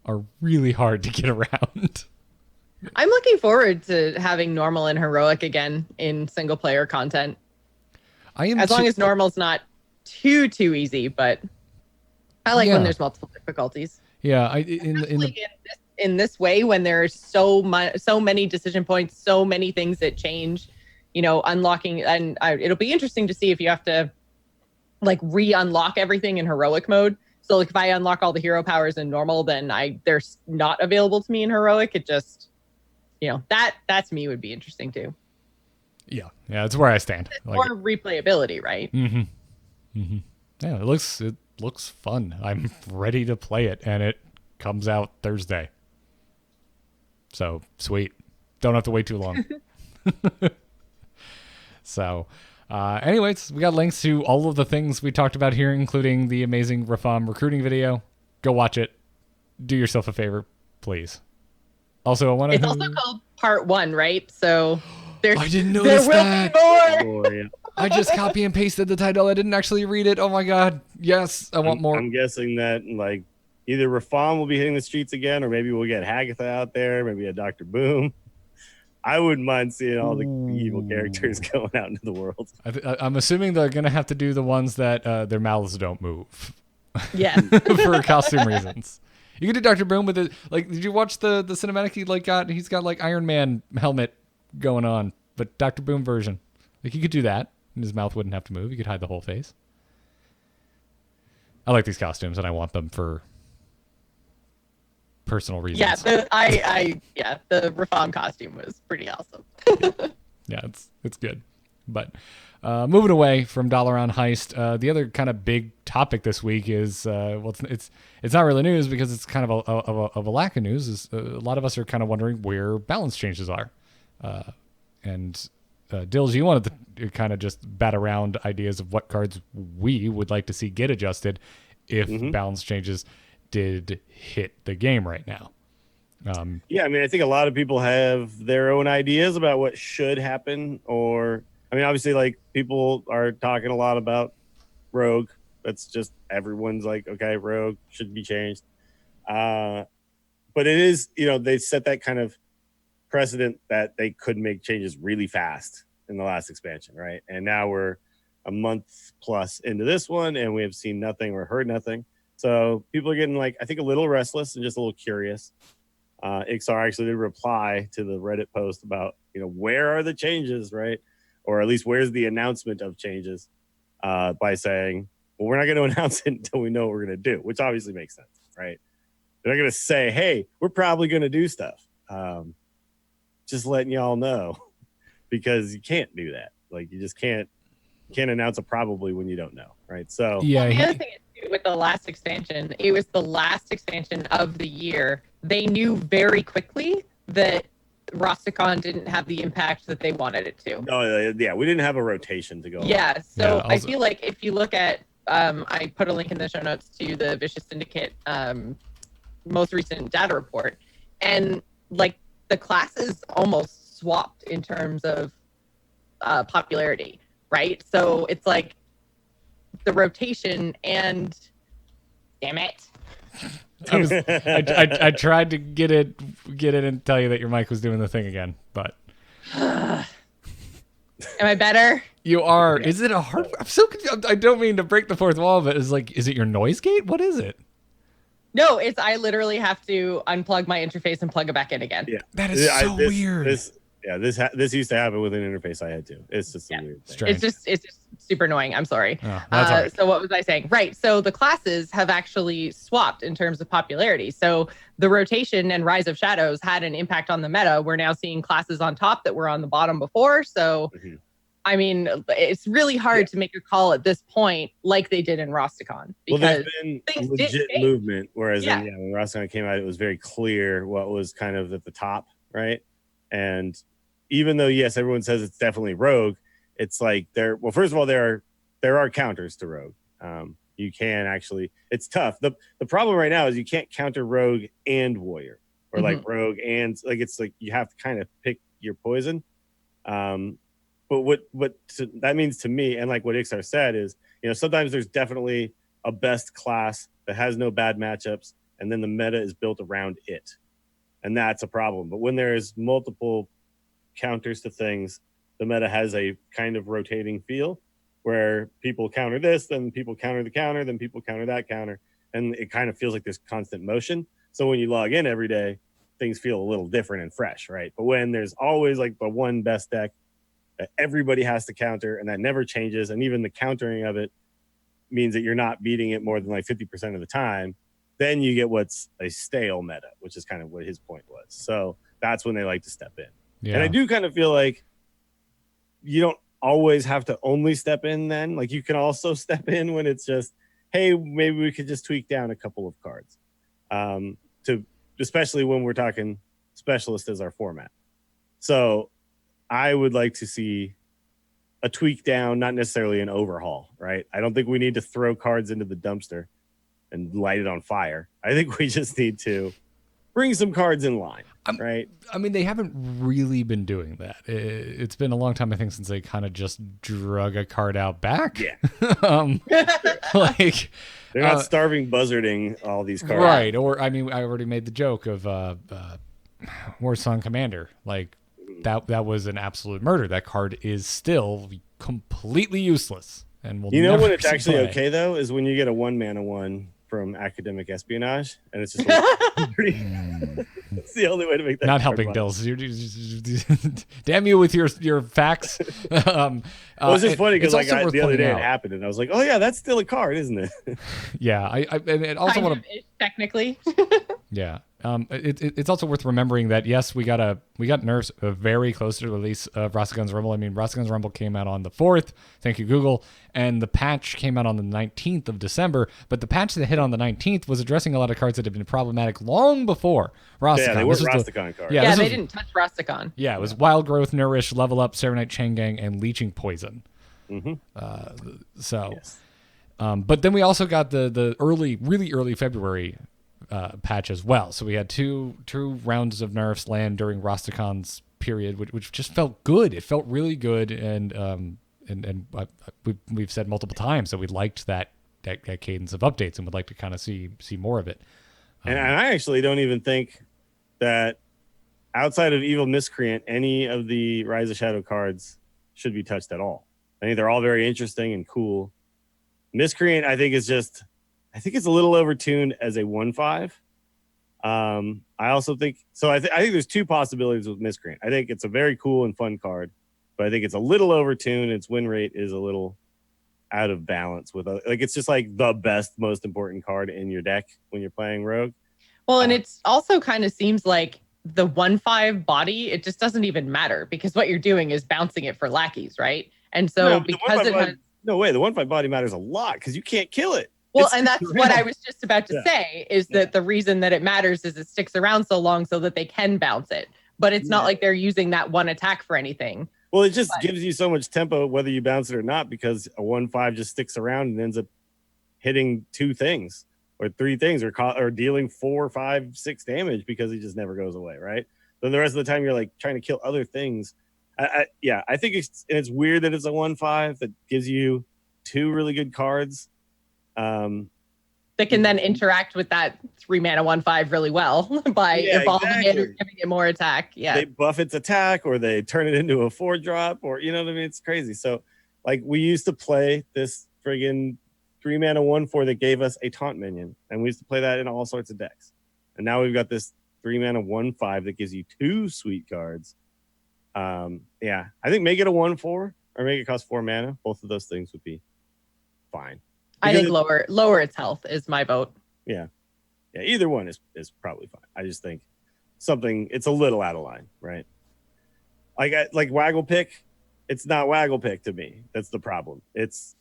are really hard to get around. I'm looking forward to having normal and heroic again in single player content. I am as long as normal's not too easy, but I like when there's multiple difficulties. Yeah, in this way, when there's so many decision points, so many things that change, unlocking, and it'll be interesting to see if you have to like re-unlock everything in heroic mode. So like if I unlock all the hero powers in normal, then they're not available to me in heroic. It just, that to me would be interesting too. Yeah, that's where I stand. More replayability, right? Yeah, it looks fun. I'm ready to play it, and it comes out Thursday. So sweet. Don't have to wait too long. So, anyways, we got links to all of the things we talked about here, including the amazing Rafam recruiting video. Go watch it. Do yourself a favor, please. Also, I want to. It's also called Part 1, right? So I didn't notice that. There will be more. I just copy and pasted the title. I didn't actually read it. Oh my god. Yes, I want more. I'm guessing that like either Rafam will be hitting the streets again, or maybe we'll get Hagatha out there, maybe a Dr. Boom. I wouldn't mind seeing all the evil characters going out into the world. I'm assuming they're going to have to do the ones that their mouths don't move. Yeah. For costume reasons. You could do Dr. Boom with it. Like, did you watch the cinematic he got? He's got like Iron Man helmet going on, but Dr. Boom version. Like, you could do that, and his mouth wouldn't have to move. You could hide the whole face. I like these costumes, and I want them for personal reasons. Yeah, the Rafam costume was pretty awesome. Yeah, it's good. But moving away from Dalaran Heist, the other kind of big topic this week is it's not really news because it's kind of a lack of news. Is a lot of us are kind of wondering where balance changes are, and Dills, you wanted to kind of just bat around ideas of what cards we would like to see get adjusted if balance changes did hit the game right now. Yeah, I mean, I think a lot of people have their own ideas about what should happen, or I mean, obviously, like people are talking a lot about Rogue. That's just everyone's like, okay, Rogue should be changed. But it is, they set that kind of precedent that they could make changes really fast in the last expansion, right? And now we're a month plus into this one, and we have seen nothing or heard nothing. So people are getting like, I think, a little restless and just a little curious. Ixar actually did reply to the Reddit post about, where are the changes, right? Or at least where's the announcement of changes by saying, well, we're not going to announce it until we know what we're going to do, which obviously makes sense, right? They're not going to say, hey, we're probably going to do stuff. Just letting y'all know, because you can't do that. Like, you just can't announce a probably when you don't know, right? So yeah. The other thing is, with the last expansion, it was the last expansion of the year. They knew very quickly that Rosticon didn't have the impact that they wanted it to. No, yeah, we didn't have a rotation to go. Yeah, so Yeah, I feel like if you look at, I put a link in the show notes to the Vicious Syndicate most recent data report, and like the classes almost swapped in terms of popularity, right? So it's like the rotation and damn it. I tried to get it and tell you that your mic was doing the thing again, but Am I better? you are. Is it a hard? I'm so confused. I don't mean to break the fourth wall, but is it your noise gate? What is it? No, I literally have to unplug my interface and plug it back in again. Yeah, That is so weird. This used to happen with an interface I had too. It's just a weird thing. Strange. It's just super annoying. I'm sorry. Oh, that's all right. So what was I saying? Right. So the classes have actually swapped in terms of popularity. So the rotation and Rise of Shadows had an impact on the meta. We're now seeing classes on top that were on the bottom before. So, I mean, it's really hard to make a call at this point like they did in Rosticon. Well, Because there's been legit movement, whereas Yeah. when Rosticon came out, it was very clear what was kind of at the top, right? And even though, yes, everyone says it's definitely Rogue, it's like first of all, there are counters to Rogue. You can actually, it's tough. The problem right now is you can't counter Rogue and Warrior, or like Rogue and it's like you have to kind of pick your poison. But what that means to me, and like what Ixar said, is sometimes there's definitely a best class that has no bad matchups, and then the meta is built around it. And that's a problem. But when there's multiple counters to things, the meta has a kind of rotating feel where people counter this, then people counter the counter, then people counter that counter. And it kind of feels like there's constant motion. So when you log in every day, things feel a little different and fresh, right? But when there's always like the one best deck that everybody has to counter and that never changes, and even the countering of it means that you're not beating it more than like 50% of the time, then you get what's a stale meta, which is kind of what his point was. So that's when they like to step in. Yeah. And I do kind of feel like you don't always have to only step in then. Like you can also step in when it's just, hey, maybe we could just tweak down a couple of cards. To especially when we're talking specialist as our format. So I would like to see a tweak down, not necessarily an overhaul, right? I don't think we need to throw cards into the dumpster and light it on fire. I think we just need to bring some cards in line, right? I mean, they haven't really been doing that. It's been a long time, I think, since they kind of just drug a card out back. Yeah. Like they're not starving buzzarding all these cards. Right. Or, I mean, I already made the joke of Warsong Commander. Like, that was an absolute murder. That card is still completely useless. And will you know never when it's see actually play. okay, though, is when you get a 1-mana-1 from Academic Espionage, and it's just it's the only way to make that Not card helping fun. Dills. Damn you with your facts. Well, it's just funny because it's like also worth the other pointing day out. it happened, and I was like, oh yeah, that's still a card, isn't it? Yeah, I and it also Kind want of ish, technically. Yeah. It's also worth remembering that yes, we got Nerfs very close to the release of Rastagun's Rumble. I mean, Rastagun's Rumble came out on the 4th. Thank you, Google. And the patch came out on the 19th of December. But the patch that hit on the 19th was addressing a lot of cards that had been problematic long before Rastagun. Yeah, they weren't Rastakhan cards. Yeah, Yeah, this they was- didn't touch Rastakhan. Yeah, it was Wild Growth, Nourish, Level Up, Serenite Chaingang, and Leeching Poison. So, Yes. but then we also got the really early February patch as well. So we had two rounds of nerfs land during Rastakhan's period, which just felt good. It felt really good, and we've said multiple times that we liked that cadence of updates and would like to kind of see more of it. And I actually don't even think that outside of Evil Miscreant, any of the Rise of Shadow cards should be touched at all. I think they're all very interesting and cool. Miscreant, I think it's a little overtuned as a 1/5. I also think so. I think there's two possibilities with Miscreant. I think it's a very cool and fun card, but I think it's a little overtuned. Its win rate is a little out of balance with it's just like the best, most important card in your deck when you're playing Rogue. Well, and it's also kind of seems like the 1/5 body, it just doesn't even matter because what you're doing is bouncing it for lackeys, right? And so No, but the because 1/5 it body- has no way, the 1/5 body matters a lot because you can't kill it. well, It's and that's sticks what I around. was just about to Yeah. say is that the reason that it matters is it sticks around so long so that they can bounce it. But it's not Yeah. like they're using that one attack for anything. Well, it just But- gives you so much tempo whether you bounce it or not because a 1/5 just sticks around and ends up hitting 2 things or 3 things or dealing 4, 5, 6 damage because it just never goes away, right? Then the rest of the time you're like trying to kill other things. I think it's weird that it's a 1/5 that gives you 2 really good cards. That can then interact with that 3-mana 1/5 really well by Yeah, evolving it or exactly. giving it more attack. Yeah. They buff its attack or they turn it into a 4-drop or you know what I mean? It's crazy. So like we used to play this friggin' 3-mana 1/4 that gave us a taunt minion, and we used to play that in all sorts of decks. And now we've got this 3-mana 1/5 that gives you 2 sweet cards. I think make it a 1/4 or make it cost 4 mana. Both of those things would be fine. I Because think lower its health is my vote. Yeah, either one is probably fine. I just think it's a little out of line, right? Like Waggle Pick, it's not Waggle Pick to me. That's the problem. It's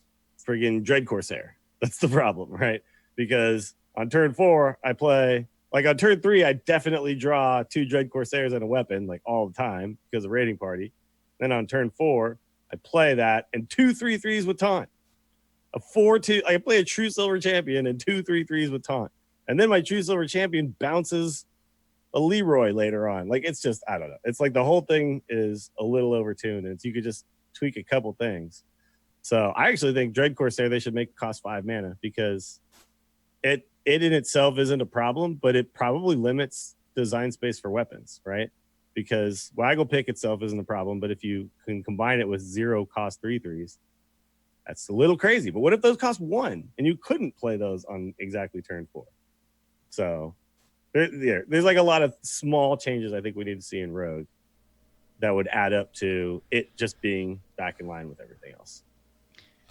friggin' Dread Corsair. That's the problem, right? Because on turn 4, I play like on turn 3, I definitely draw 2 Dread Corsairs and a weapon like all the time because of Raiding Party. Then on turn 4, I play that and 2 3/3s with taunt. A 4/2. I play a True Silver Champion and 2 3/3s with taunt, and then my True Silver Champion bounces a Leroy later on. Like it's just I don't know. It's like the whole thing is a little overtuned, and you could just tweak a couple things. So I actually think Dread Corsair they should make it cost 5 mana because it in itself isn't a problem, but it probably limits design space for weapons, right? Because Waggle Pick itself isn't a problem, but if you can combine it with 0 cost 3/3s, that's a little crazy. But what if those cost 1 and you couldn't play those on exactly turn 4? So there's like a lot of small changes I think we need to see in Rogue that would add up to it just being back in line with everything else.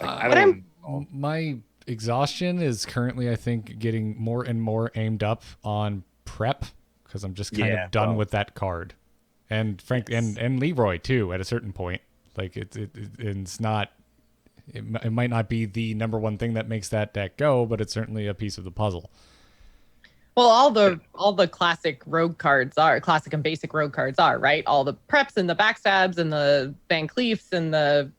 Like, my exhaustion is currently, I think, getting more and more aimed up on prep because I'm just kind of done with that card, and Frank and Leroy too. At a certain point, like it's not. It might not be the number one thing that makes that deck go, but it's certainly a piece of the puzzle. Well, all the classic rogue cards are classic and basic rogue cards are right. All the preps and the backstabs and the Van Cleefs and the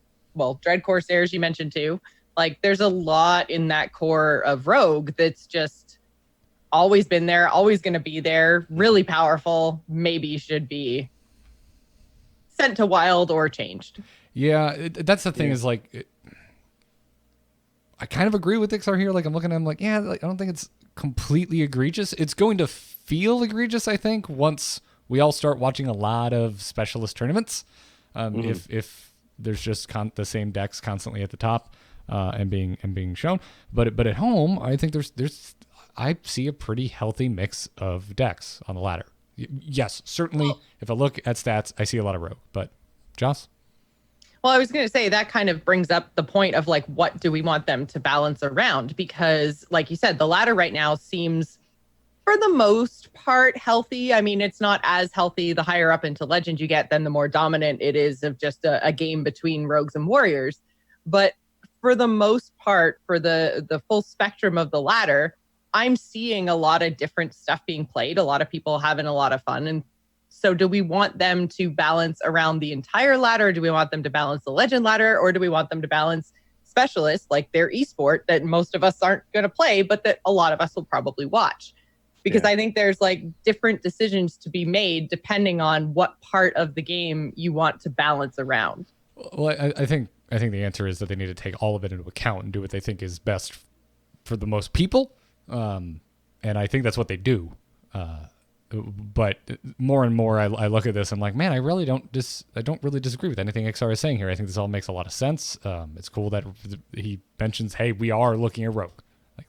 Dread Corsairs you mentioned too. Like there's a lot in that core of rogue that's just always been there, always going to be there, really powerful, maybe should be sent to wild or changed. Yeah, that's the thing is like, I kind of agree with Ixar here. Like I'm looking at him like, yeah, like, I don't think it's completely egregious. It's going to feel egregious, I think, once we all start watching a lot of specialist tournaments. If there's just the same decks constantly at the top and being shown, but at home, I think I see a pretty healthy mix of decks on the ladder. Yes, certainly. If I look at stats, I see a lot of rogue. But Joss? Well, I was going to say that kind of brings up the point of like, what do we want them to balance around? Because like you said, the ladder right now seems for the most part healthy. I mean, it's not as healthy the higher up into legend you get, then the more dominant it is of just a game between rogues and warriors. But for the most part, for the full spectrum of the ladder, I'm seeing a lot of different stuff being played, a lot of people having a lot of fun. And so do we want them to balance around the entire ladder? Do we want them to balance the legend ladder? Or do we want them to balance specialists like their esport that most of us aren't going to play, but that a lot of us will probably watch? Because I think there's like different decisions to be made depending on what part of the game you want to balance around. Well, I think the answer is that they need to take all of it into account and do what they think is best for the most people. And I think that's what they do. But more and more I look at this, I'm like, man, I don't really disagree with anything XR is saying here. I think this all makes a lot of sense. It's cool that he mentions, hey, we are looking at rogue. Like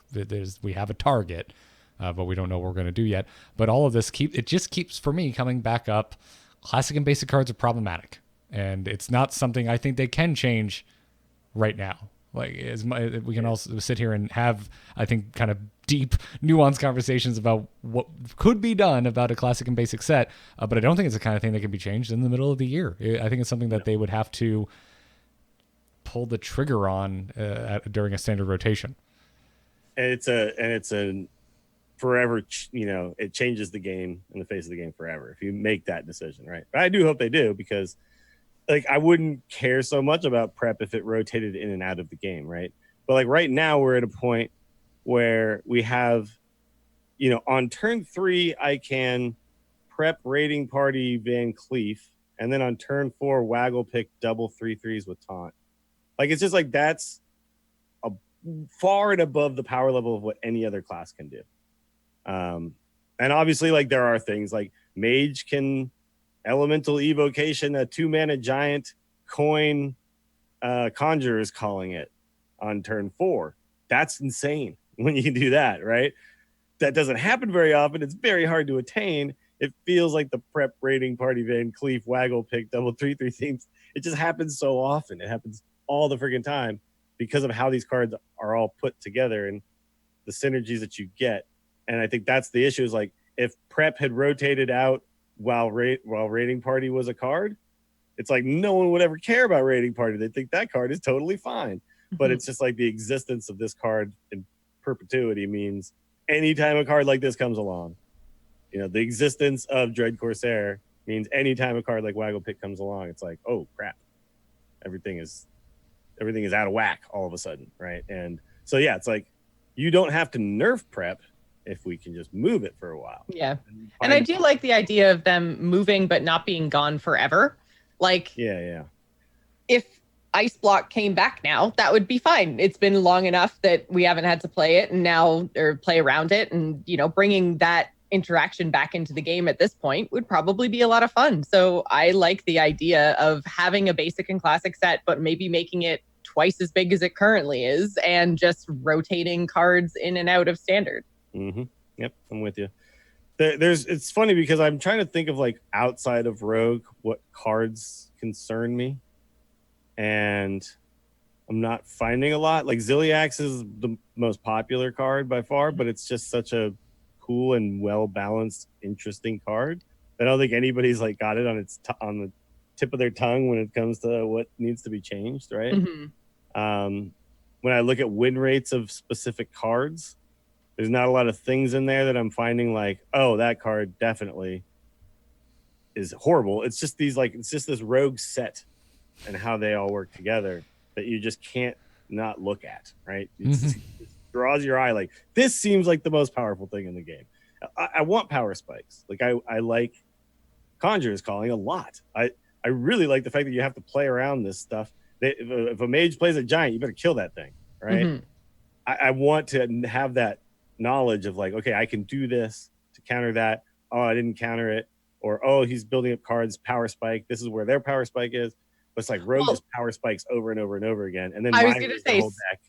we have a target. But we don't know what we're going to do yet. But all of this just keeps, for me, coming back up. Classic and basic cards are problematic. And it's not something I think they can change right now. Like, we can also sit here and have, I think, kind of deep, nuanced conversations about what could be done about a classic and basic set. But I don't think it's the kind of thing that can be changed in the middle of the year. I think it's something that they would have to pull the trigger on during a standard rotation. And it's a forever, it changes the game and the face of the game forever if you make that decision, right? But I do hope they do, because like I wouldn't care so much about prep if it rotated in and out of the game, right? But like right now we're at a point where we have, on turn 3 I can prep Raiding Party Van Cleef, and then on turn 4 Waggle Pick double 3/3s with Taunt. Like it's just like that's far and above the power level of what any other class can do. And obviously, like there are things like Mage can elemental evocation a 2-mana giant coin Conjure is calling it on turn 4. That's insane when you can do that, right? That doesn't happen very often. It's very hard to attain. It feels like the prep Raiding Party Van Cleef Waggle Pick double 3/3 themes. It just happens so often. It happens all the freaking time because of how these cards are all put together and the synergies that you get. And I think that's the issue, is like if prep had rotated out while Raiding Party was a card, it's like no one would ever care about Raiding Party. They think that card is totally fine. But it's just like the existence of this card in perpetuity means anytime a card like this comes along, the existence of Dread Corsair means anytime a card like Waggle Pick comes along, it's like, oh crap, everything is out of whack all of a sudden, right? And so yeah, it's like you don't have to nerf prep if we can just move it for a while. Yeah. And I do like the idea of them moving but not being gone forever. Like, yeah. If Ice Block came back now, that would be fine. It's been long enough that we haven't had to play it and now, or play around it. And, you know, bringing that interaction back into the game at this point would probably be a lot of fun. So I like the idea of having a basic and classic set, but maybe making it twice as big as it currently is and just rotating cards in and out of standard. Mm-hmm. Yep, I'm with you. It's funny because I'm trying to think of like outside of Rogue what cards concern me, and I'm not finding a lot. Like Ziliax is the most popular card by far, but it's just such a cool and well balanced, interesting card. I don't think anybody's like got it on on the tip of their tongue when it comes to what needs to be changed, right? Mm-hmm. When I look at win rates of specific cards, there's not a lot of things in there that I'm finding like, oh, that card definitely is horrible. It's just it's just this rogue set and how they all work together that you just can't not look at, right? It draws your eye. Like, this seems like the most powerful thing in the game. I want power spikes. Like, I like Conjurer's Calling a lot. I really like the fact that you have to play around this stuff. If a mage plays a giant, you better kill that thing, right? Mm-hmm. I want to have that knowledge of like, okay, I can do this to counter that. Oh, I didn't counter it. Or, oh, he's building up cards, power spike. This is where their power spike is. But it's like Rogue just power spikes over and over and over again. And then I was going to say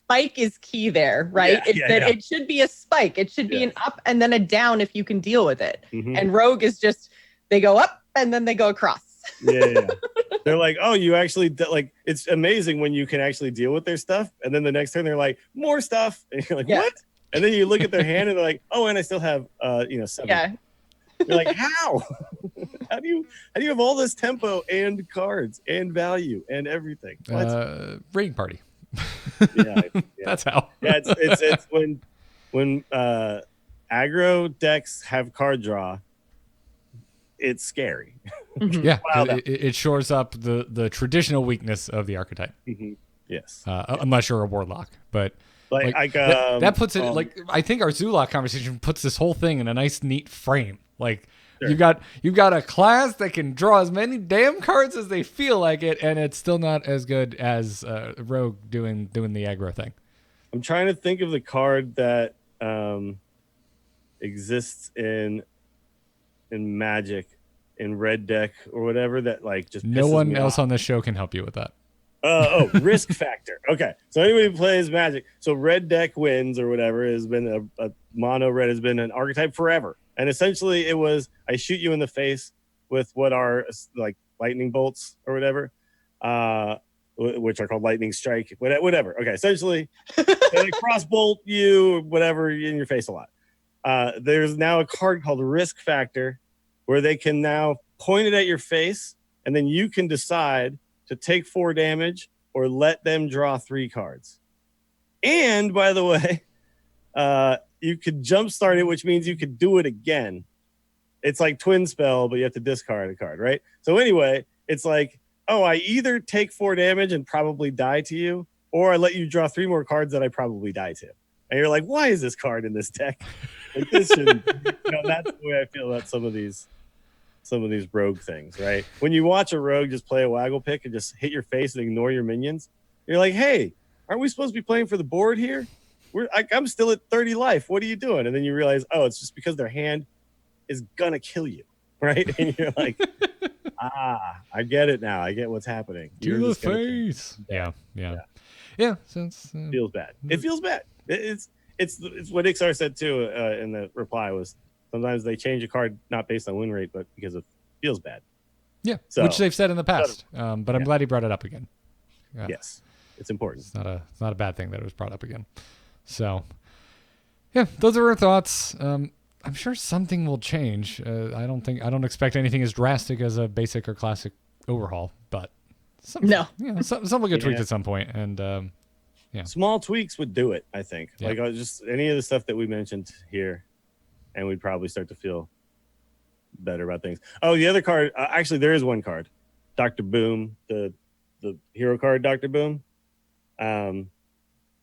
spike is key there, right? It should be a spike. It should be an up and then a down if you can deal with it. Mm-hmm. And Rogue is just, they go up and then they go across. Yeah. They're like, oh, you actually like, it's amazing when you can actually deal with their stuff. And then the next turn they're like, more stuff. And you're like, what? And then you look at their hand and they're like, oh, and I still have 7. Yeah. You're like, how? How do you have all this tempo and cards and value and everything? Raiding party. Yeah. That's how. Yeah, it's when aggro decks have card draw, it's scary. Mm-hmm. Yeah, it shores up the traditional weakness of the archetype. Mm-hmm. Yes. Unless you're a warlock, but that puts it like, I think our Zulok conversation puts this whole thing in a nice, neat frame. Like, sure. you've got a class that can draw as many damn cards as they feel like it, and it's still not as good as Rogue doing the aggro thing. I'm trying to think of the card that exists in Magic, in Red deck or whatever, that like just no one else off. On this show can help you with that. Risk factor. Okay, so anybody who plays Magic, so Red deck wins or whatever has been a mono red has been an archetype forever, and essentially it was, I shoot you in the face with what are like lightning bolts or whatever, which are called lightning strike, whatever. Okay, essentially they cross bolt you or whatever in your face a lot. There's now a card called Risk Factor where they can now point it at your face, and then you can decide to take 4 damage or let them draw 3 cards. And by the way, you could jumpstart it, which means you could do it again. It's like Twin Spell, but you have to discard a card, right? So anyway, it's like, oh, I either take 4 damage and probably die to you, or I let you draw 3 more cards that I probably die to. And you're like, why is this card in this deck? Like, this shouldn't. That's the way I feel about some of these rogue things, right? When you watch a rogue just play a waggle pick and just hit your face and ignore your minions, you're like, hey, aren't we supposed to be playing for the board here? I'm still at 30 life. What are you doing? And then you realize, oh, it's just because their hand is gonna kill you, right? And you're like, I get it now. I get what's happening. To the face. Yeah. So it's, feels bad. It feels bad. It's what Ixar said too in the reply was, sometimes they change a card not based on win rate, but because it feels bad. Yeah, so, which they've said in the past. But I'm glad he brought it up again. Yeah. Yes, it's important. It's not a bad thing that it was brought up again. So, yeah, those are our thoughts. I'm sure something will change. I don't expect anything as drastic as a basic or classic overhaul, but some will get tweaked at some point, and small tweaks would do it. I think like just any of the stuff that we mentioned here. And we'd probably start to feel better about things. Oh, the other card, actually, there is one card, Dr. Boom, the hero card, Dr. Boom.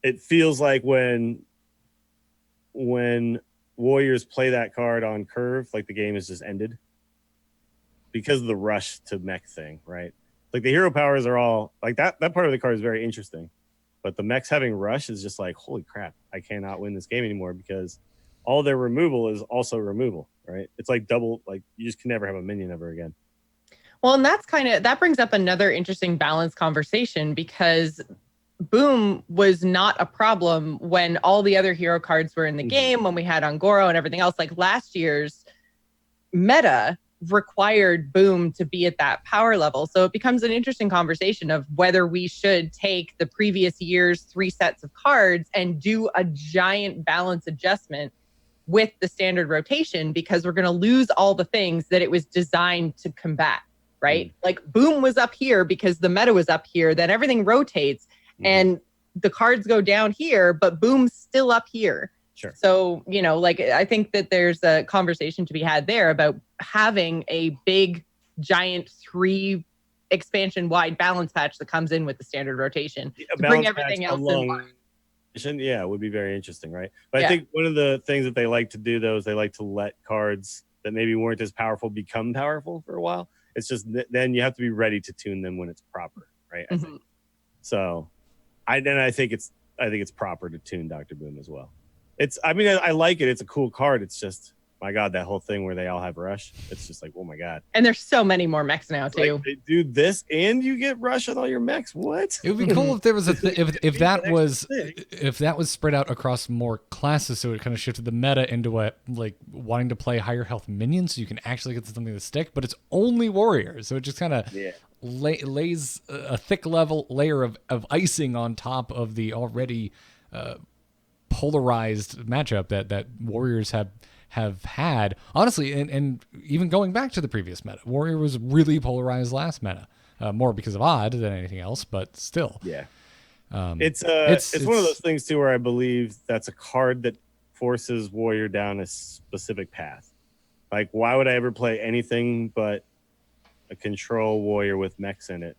It feels like when warriors play that card on curve, like the game has just ended because of the rush to mech thing, right? Like the hero powers are all like that. That part of the card is very interesting, but the mechs having rush is just like, holy crap! I cannot win this game anymore because all their removal is also removal, right? It's like double. Like you just can never have a minion ever again. Well, and that brings up another interesting balance conversation because Boom was not a problem when all the other hero cards were in the game, when we had Ongoro and everything else. Like last year's meta required Boom to be at that power level. So it becomes an interesting conversation of whether we should take the previous year's 3 sets of cards and do a giant balance adjustment with the standard rotation, because we're going to lose all the things that it was designed to combat, right? Like Boom was up here because the meta was up here, then everything rotates and the cards go down here, but Boom's still up here. Sure. So, you know, like I think that there's a conversation to be had there about having a big, giant 3 expansion wide balance patch that comes in with the standard rotation to bring everything else in line. Yeah, it would be very interesting, right? But I think one of the things that they like to do, though, is they like to let cards that maybe weren't as powerful become powerful for a while. It's just then you have to be ready to tune them when it's proper, right? I think. So, I think it's proper to tune Dr. Boom as well. I like it. It's a cool card. It's just, my God, that whole thing where they all have rush. It's just like, oh my God. And there's so many more mechs now too. Like they do this and you get rush on all your mechs. What? It would be cool if there was if that was spread out across more classes, so it kind of shifted the meta into a like wanting to play higher health minions, so you can actually get something to stick. But it's only warriors, so it just kind of lays a thick layer of icing on top of the already polarized matchup that warriors have had, honestly, and even going back to the previous meta, warrior was really polarized last meta, more because of odd than anything else, but still. Yeah. It's one of those things too where I believe that's a card that forces warrior down a specific path. Like, why would I ever play anything but a control warrior with mechs in it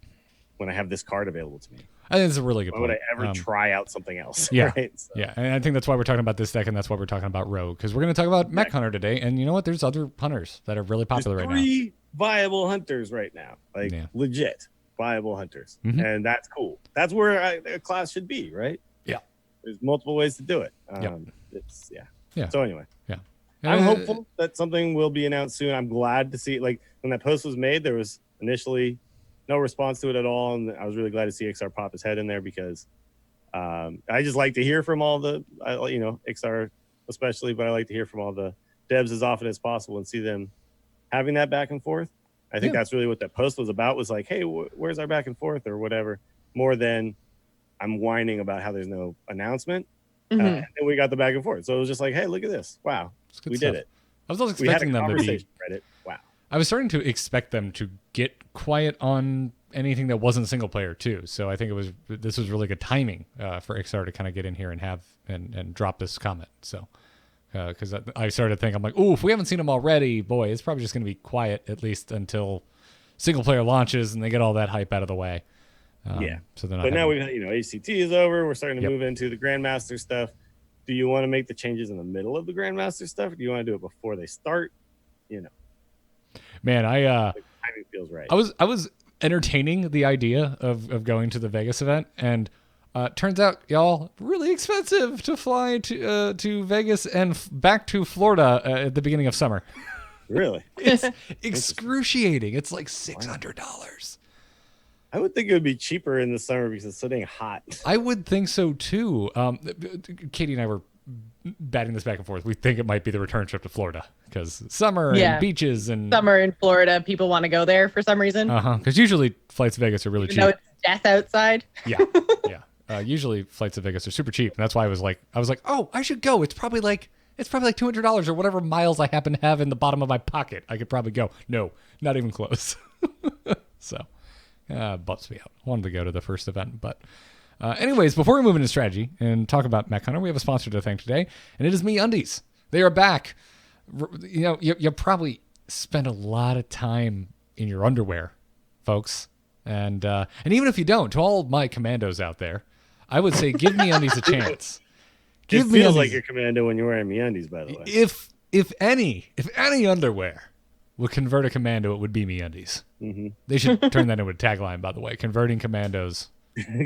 when I have this card available to me? I think it's a really good point. Why would I ever try out something else? Yeah, right? So. Yeah, and I think that's why we're talking about this deck, and that's why we're talking about Rogue, because we're going to talk about Mech Hunter today, and you know what? There's other hunters that are really popular right now. 3 viable hunters right now, like legit viable hunters, and that's cool. That's where a class should be, right? Yeah. There's multiple ways to do it. So anyway, I'm hopeful that something will be announced soon. I'm glad to see, like, when that post was made, there was initially no response to it at all, and I was really glad to see XR pop his head in there because I just like to hear from all the, XR especially, but I like to hear from all the devs as often as possible and see them having that back and forth. I think that's really what that post was about, was like, hey, where's our back and forth or whatever, more than I'm whining about how there's no announcement. And then we got the back and forth. So it was just like, hey, look at this. Wow, we did it. I was also expecting them to be. Reddit. Wow. I was starting to expect them to get quiet on anything that wasn't single player too. So I think this was really good timing for XR to kind of get in here and have and drop this comment. So because I started to think, I'm like, oh, if we haven't seen them already, boy, it's probably just going to be quiet at least until single player launches and they get all that hype out of the way. So then, but now we've ACT is over. We're starting to move into the Grandmaster stuff. Do you want to make the changes in the middle of the Grandmaster stuff, or do you want to do it before they start? Man, timing feels right. I was entertaining the idea of going to the Vegas event, and turns out, y'all, really expensive to fly to Vegas and back to Florida at the beginning of summer. Really? It's excruciating. It's like $600. I would think it would be cheaper in the summer because it's so dang hot. I would think so too. Katie and I were batting this back and forth. We think it might be the return trip to Florida because summer and beaches and summer in Florida, people want to go there for some reason. Because usually flights to Vegas are really cheap. It's death outside. Yeah. Usually flights to Vegas are super cheap, and that's why I was like, oh, I should go. It's probably like $200 or whatever miles I happen to have in the bottom of my pocket. I could probably go. No, not even close. So. Bumps me out. Wanted to go to the first event, but anyways, before we move into strategy and talk about Mech Hunter, we have a sponsor to thank today, and it is MeUndies. They are back. You probably spend a lot of time in your underwear, folks, and even if you don't, to all my commandos out there, I would say give MeUndies a chance. It feels like you're commando when you're wearing MeUndies, by the way. If any underwear would convert a commando, it would be MeUndies. Mm-hmm. They should turn that into a tagline, by the way. Converting commandos.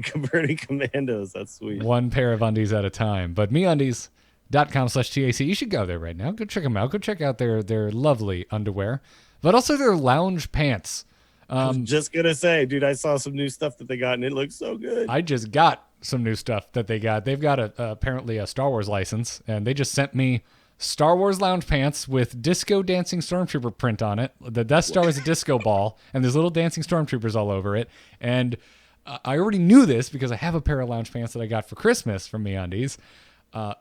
Converting commandos. That's sweet. One pair of undies at a time. But MeUndies.com/TAC. You should go there right now. Go check them out. Go check out their lovely underwear, but also their lounge pants. I was just going to say, dude, I saw some new stuff that they got, and it looks so good. I just got some new stuff that they got. They've got apparently a Star Wars license, and they just sent me Star Wars lounge pants with disco dancing stormtrooper print on it. The Death Star is a disco ball, and there's little dancing stormtroopers all over it. And I already knew this because I have a pair of lounge pants that I got for Christmas from MeUndies.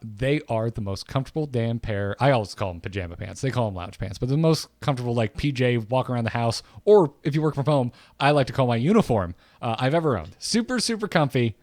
They are the most comfortable damn pair. I always call them pajama pants. They call them lounge pants, but the most comfortable, like PJ walk around the house, or if you work from home, I like to call my uniform I've ever owned. Super, super comfy.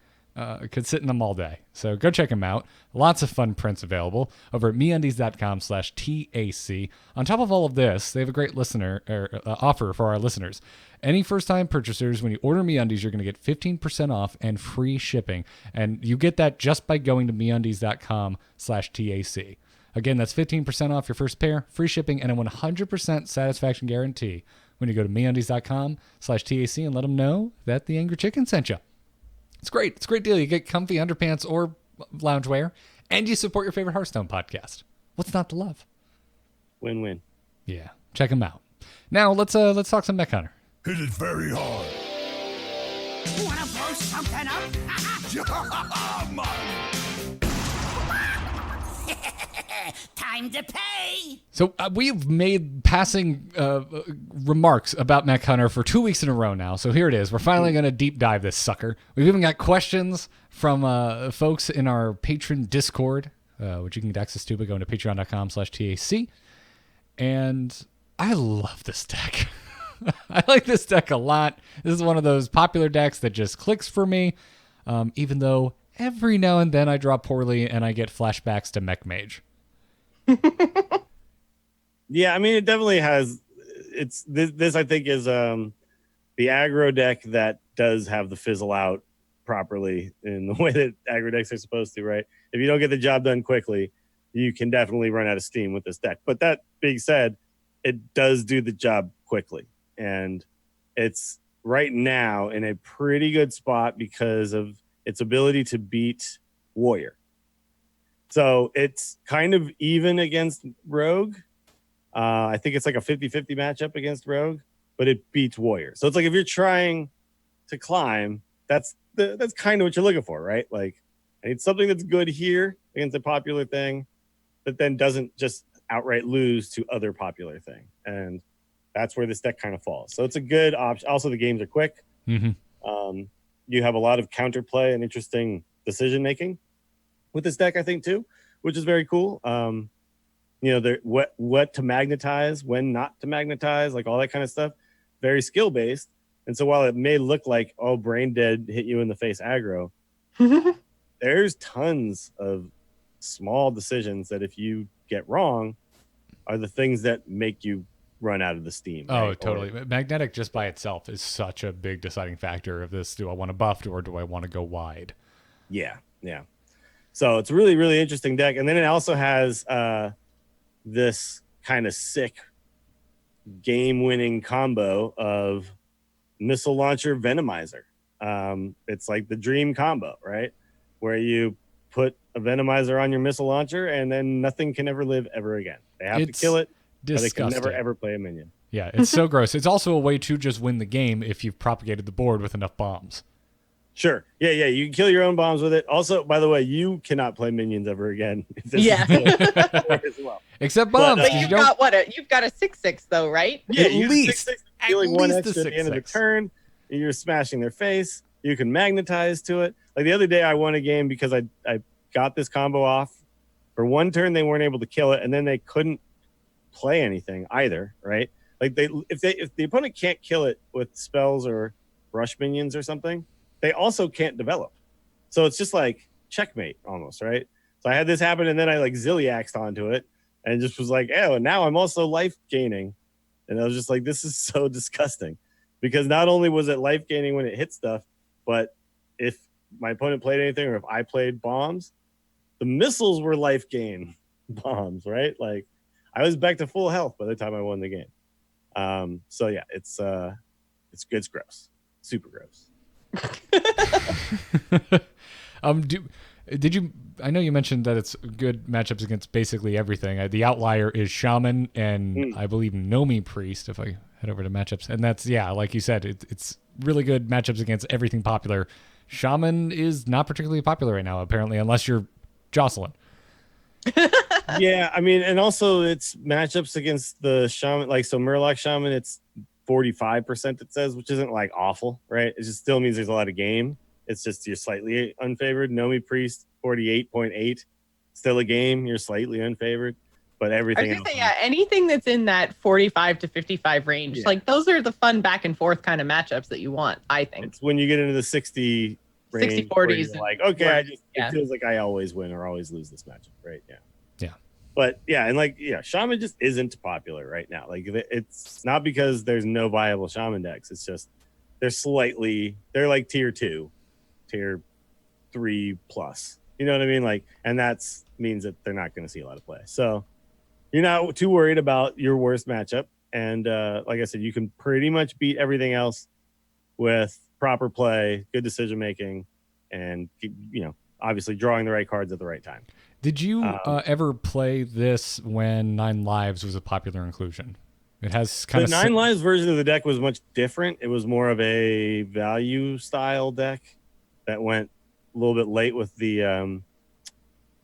Could sit in them all day. So go check them out. Lots of fun prints available over at MeUndies.com/TAC. On top of all of this, they have a great listener offer for our listeners. Any first-time purchasers, when you order MeUndies, you're going to get 15% off and free shipping. And you get that just by going to MeUndies.com/TAC. Again, that's 15% off your first pair, free shipping, and a 100% satisfaction guarantee when you go to MeUndies.com/TAC and let them know that the Angry Chicken sent you. It's great. It's a great deal. You get comfy underpants or loungewear, and you support your favorite Hearthstone podcast. What's not to love? Win-win. Yeah, check them out. Now let's talk some Mech Hunter. Hit it very hard. Wanna blow something up? Time to pay. So we've made passing remarks about Mech Hunter for 2 weeks in a row now. So here it is. We're finally going to deep dive this sucker. We've even got questions from folks in our patron Discord, which you can get access to by going to patreon.com/TAC. And I love this deck. I like this deck a lot. This is one of those popular decks that just clicks for me, even though every now and then I draw poorly and I get flashbacks to Mech Mage. Yeah, I mean, it definitely has. It's this I think is the aggro deck that does have the fizzle out properly in the way that aggro decks are supposed to, right? If you don't get the job done quickly, you can definitely run out of steam with this deck. But that being said, it does do the job quickly, and it's right now in a pretty good spot because of its ability to beat Warrior. So it's kind of even against Rogue. I think it's like a 50-50 matchup against Rogue, but it beats Warrior. So it's like if you're trying to climb, that's kind of what you're looking for, right? Like, I need something that's good here against a popular thing, but then doesn't just outright lose to other popular thing. And that's where this deck kind of falls. So it's a good option. Also, the games are quick. Mm-hmm. You have a lot of counterplay and interesting decision making with this deck, I think, too, which is very cool. What to magnetize, when not to magnetize, like all that kind of stuff, very skill based. And so while it may look like, oh, brain dead, hit you in the face aggro, there's tons of small decisions that if you get wrong are the things that make you run out of the steam. Oh, right? totally. Magnetic just by itself is such a big deciding factor of this. Do I want to buff or do I want to go wide? Yeah. So it's a really, really interesting deck. And then it also has this kind of sick game-winning combo of Missile Launcher Venomizer. It's like the dream combo, right? Where you put a Venomizer on your Missile Launcher and then nothing can ever live ever again. They have to kill it, but they can never, ever play a minion. Yeah, it's so gross. It's also a way to just win the game if you've propagated the board with enough bombs. Sure. Yeah. You can kill your own bombs with it. Also, by the way, you cannot play minions ever again. Yeah. As well. Except bombs. But you've got you've got a 6/6 though, right? Yeah, at least. Dealing one least extra the at the end of the 6/6. turn. You're smashing their face. You can magnetize to it. Like the other day, I won a game because I got this combo off. For one turn, they weren't able to kill it, and then they couldn't play anything either, right? Like if the opponent can't kill it with spells or rush minions or something, they also can't develop. So it's just like checkmate almost, right? So I had this happen, and then I like Zilliaxed onto it and just was like, oh, and now I'm also life gaining. And I was just like, this is so disgusting. Because not only was it life gaining when it hit stuff, but if my opponent played anything or if I played bombs, the missiles were life gain bombs, right? Like I was back to full health by the time I won the game. So yeah, it's gross, super gross. Did you? I know you mentioned that it's good matchups against basically everything. The outlier is Shaman and I believe Nomi Priest. If I head over to matchups, and that's like you said, it's really good matchups against everything popular. Shaman is not particularly popular right now, apparently, unless you're Jocelyn. Yeah, I mean, and also it's matchups against the Shaman, like so Murloc Shaman, it's 45% it says, which isn't like awful, right? It just still means there's a lot of game. It's just you're slightly unfavored. Nomi Priest 48.8, still a game. You're slightly unfavored, but everything else. Anything that's in that 45 to 55 range, like those are the fun back and forth kind of matchups that you want. I think it's when you get into the 60 range, 60 40s, like okay, it feels like I always win or always lose this matchup, right? Yeah. But Shaman just isn't popular right now. Like it's not because there's no viable Shaman decks. It's just they're like tier 2, tier 3 plus. You know what I mean? Like, and that's means that they're not going to see a lot of play. So you're not too worried about your worst matchup. And like I said, you can pretty much beat everything else with proper play, good decision making, and obviously drawing the right cards at the right time. Did you ever play this when 9 Lives was a popular inclusion? It has kind of the 9 Lives version of the deck was much different. It was more of a value style deck that went a little bit late with the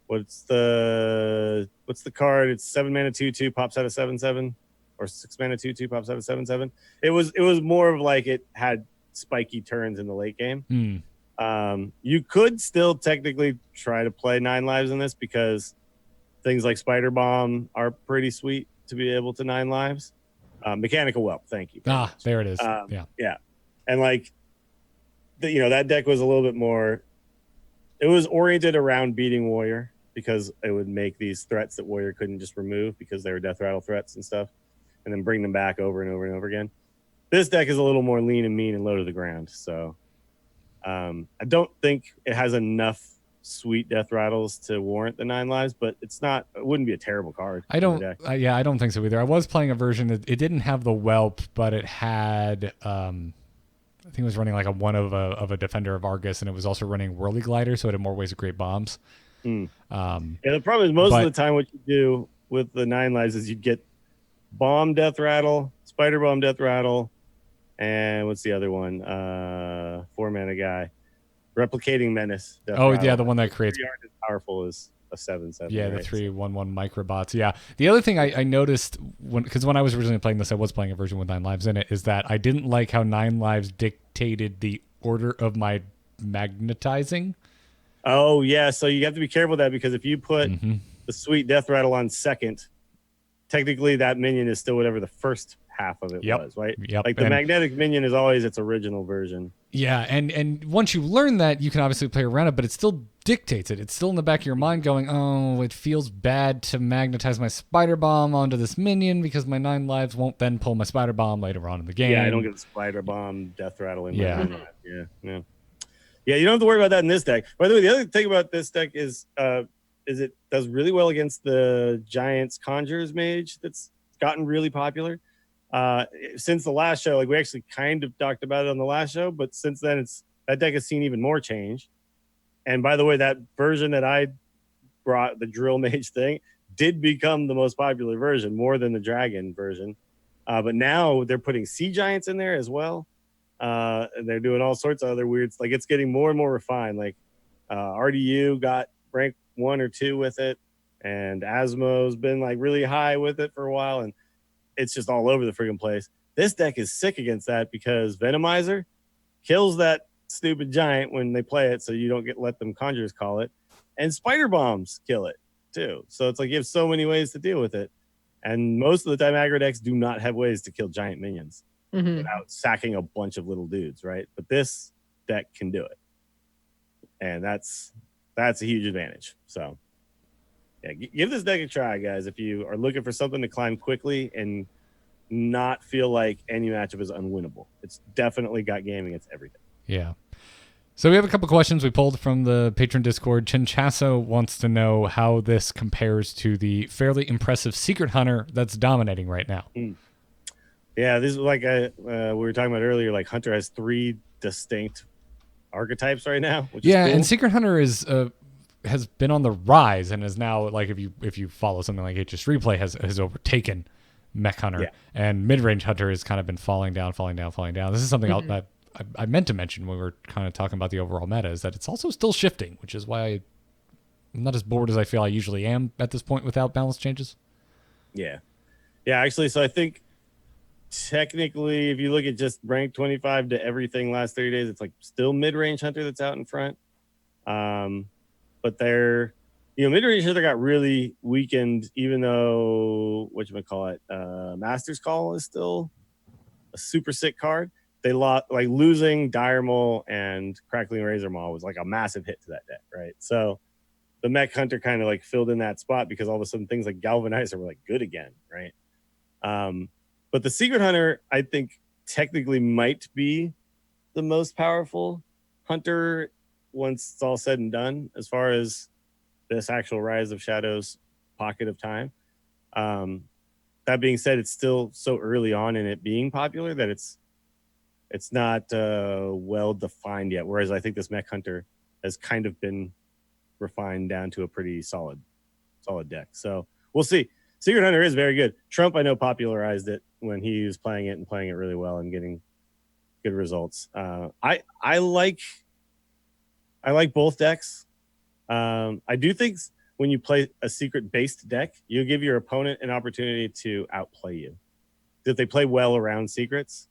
what's the card? It's 7 mana 2/2 pops out of 7/7, or 6 mana 2/2 pops out of 7/7. It was more of like it had spiky turns in the late game. You could still technically try to play 9 Lives in this because things like Spider Bomb are pretty sweet to be able to 9 Lives. Mechanical Whelp, thank you. There it is. Yeah. And like that deck was a little bit more, it was oriented around beating Warrior because it would make these threats that Warrior couldn't just remove because they were death rattle threats and stuff, and then bring them back over and over and over again. This deck is a little more lean and mean and low to the ground. So I don't think it has enough sweet death rattles to warrant the 9 Lives, but it wouldn't be a terrible card. I don't think so either. I was playing a version that it didn't have the whelp, but it had I think it was running like a one of a defender of Argus, and it was also running Whirly Glider, so it had more ways to create bombs. The problem is most of the time what you do with the 9 Lives is you'd get bomb death rattle, spider bomb death rattle, and what's the other one? 4 mana guy. Replicating Menace. The one that creates. 3 aren't as powerful as a 7/7. Yeah, the 3/1/1 microbots. Yeah. The other thing I noticed because when I was originally playing this, I was playing a version with 9 Lives in it, is that I didn't like how 9 Lives dictated the order of my magnetizing. Oh yeah, so you have to be careful with that because if you put the sweet death rattle on second, technically that minion is still whatever the first half of it was, right? Yep. Like the magnetic minion is always its original version. Yeah, and once you learn that, you can obviously play around it, but it still dictates it. It's still in the back of your mind going, oh, it feels bad to magnetize my Spider Bomb onto this minion because my 9 Lives won't then pull my Spider Bomb later on in the game. Yeah, I don't get the Spider Bomb death rattle in my mind. Yeah, you don't have to worry about that in this deck. By the way, the other thing about this deck is it does really well against the Giants Conjurers Mage that's gotten really popular. Since the last show, like we actually kind of talked about it on the last show, but since then that deck has seen even more change. And by the way, that version that I brought, the Drill Mage thing, did become the most popular version, more than the Dragon version. But now they're putting Sea Giants in there as well. And they're doing all sorts of other weirds. Like it's getting more and more refined. Like RDU got rank 1 or 2 with it, and Asmo's been like really high with it for a while, and it's just all over the friggin' place. This deck is sick against that because Venomizer kills that stupid giant when they play it, so you don't let them conjurers call it, and Spider Bombs kill it too. So it's like you have so many ways to deal with it, and most of the time aggro decks do not have ways to kill giant minions without sacking a bunch of little dudes, right? But this deck can do it, and that's a huge advantage. So yeah, give this deck a try, guys, if you are looking for something to climb quickly and not feel like any matchup is unwinnable. It's definitely got game against everything. Yeah. So we have a couple questions we pulled from the patron Discord. Chinchasso wants to know how this compares to the fairly impressive Secret Hunter that's dominating right now. Yeah, this is like we were talking about earlier. Like Hunter has 3 distinct archetypes right now, which is cool. And Secret Hunter is has been on the rise and is now, like, if you follow something like HS Replay, has overtaken Mech Hunter, and Mid Range Hunter has kind of been falling down. This is something that I meant to mention when we were kind of talking about the overall meta, is that it's also still shifting, which is why I'm not as bored as I feel I usually am at this point without balance changes. Yeah, actually, so I think technically, if you look at just rank 25 to everything last 30 days, it's like still Mid-Range Hunter that's out in front. But they're, Mid-Range Hunter got really weakened, even though, Master's Call is still a super sick card. They lost, like, losing Dire Maul and Crackling Razor Maul was like a massive hit to that deck, right? So the Mech Hunter kind of like filled in that spot because all of a sudden things like Galvanizer were like good again, right? But the Secret Hunter, I think, technically might be the most powerful Hunter once it's all said and done, as far as this actual Rise of Shadows pocket of time. That being said, it's still so early on in it being popular that it's not well defined yet. Whereas I think this Mech Hunter has kind of been refined down to a pretty solid deck. So we'll see. Secret Hunter is very good. Trump, I know, popularized it when he was playing it really well and getting good results. I like both decks. I do think when you play a secret-based deck, you give your opponent an opportunity to outplay you. If they play well around secrets,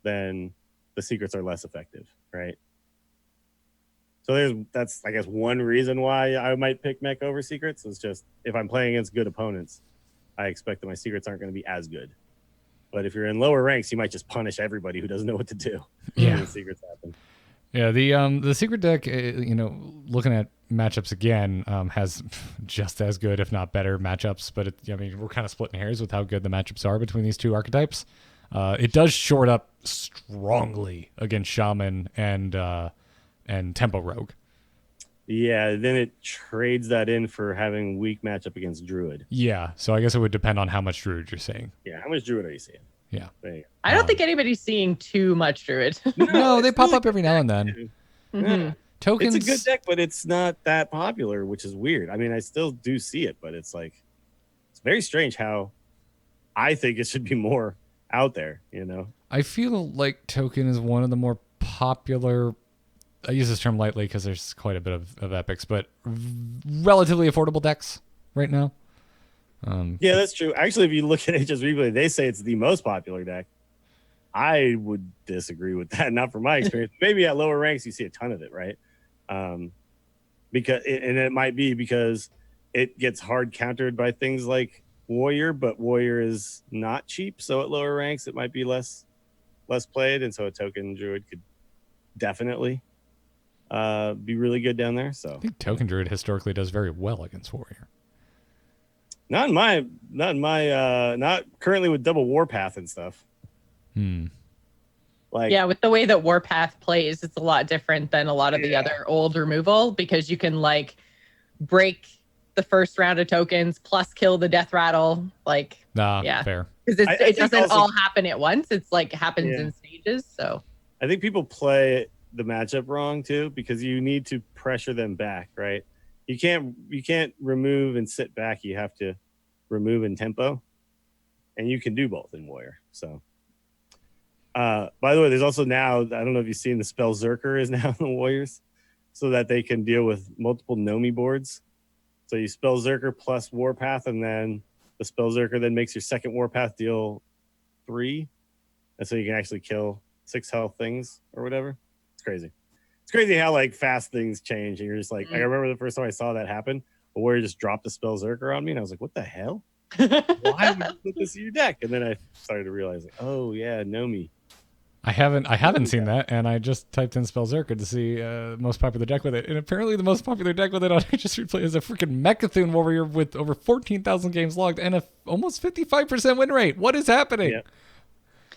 then the secrets are less effective, right? So that's I guess one reason why I might pick Mech over secrets is just if I'm playing against good opponents, I expect that my secrets aren't going to be as good. But if you're in lower ranks, you might just punish everybody who doesn't know what to do. Yeah, when secrets happen. Yeah, the secret deck, looking at matchups again, has just as good, if not better, matchups. But we're kind of splitting hairs with how good the matchups are between these two archetypes. It does short up strongly against Shaman and Tempo Rogue. Yeah, then it trades that in for having weak matchup against Druid. Yeah, so I guess it would depend on how much Druid you're seeing. Yeah, how much Druid are you seeing? Yeah. I don't think anybody's seeing too much Druid. No, they pop up every now and then. Mm-hmm. Tokens. It's a good deck, but it's not that popular, which is weird. I mean, I still do see it, but it's very strange how I think it should be more out there, I feel like Token is one of the more popular, I use this term lightly because there's quite a bit of epics, but relatively affordable decks right now. Yeah, that's true. Actually, if you look at HS Replay, they say it's the most popular deck. I would disagree with that, not from my experience. Maybe at lower ranks you see a ton of it, right? Because it might be because it gets hard countered by things like Warrior, but Warrior is not cheap, so at lower ranks it might be less played, and so a Token Druid could definitely be really good down there. So I think Token Druid historically does very well against Warrior. Not currently with double Warpath and stuff. With the way that Warpath plays, it's a lot different than a lot of the other old removal, because you can break the first round of tokens plus kill the Death Rattle. Fair. Because it doesn't all happen at once. It's happens in stages. So I think people play the matchup wrong too, because you need to pressure them back, right? You can't remove and sit back. You have to remove in tempo, and you can do both in Warrior. So, by the way, there's also now, I don't know if you've seen, the spell Zerker is now in the Warriors, so that they can deal with multiple Nomi boards. So you spell Zerker plus Warpath, and then the spell Zerker then makes your second Warpath deal 3, and so you can actually kill 6 health things or whatever. It's crazy. It's crazy how fast things change, and you're just I remember the first time I saw that happen, a Warrior just dropped the spell Zerker on me, and I was like, what the hell? Why would you put this in your deck? And then I started to realize, oh yeah, Nomi. I haven't seen that, and I just typed in spell Zerker to see most popular deck with it, and apparently the most popular deck with it on HS Replay is a freaking Mecha'thun Warrior with over 14,000 games logged and a almost 55% win rate. What is happening?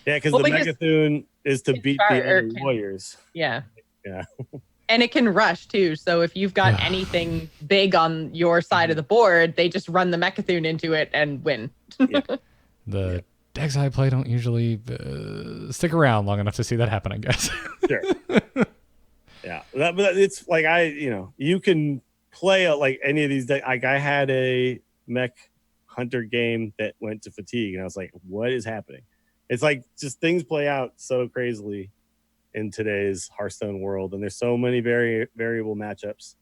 Yeah, because the Mecha'thun is to beat the other Warriors. Yeah. Yeah. And it can rush too. So if you've got anything big on your side of the board, they just run the Mecha'thun into it and win. The decks I play don't usually stick around long enough to see that happen, I guess. Sure. Yeah, but it's like you can play like any of these decks. Like I had a mech hunter game that went to fatigue, and I was like, what is happening? It's like just things play out so crazily in today's Hearthstone world, and there's so many variable matchups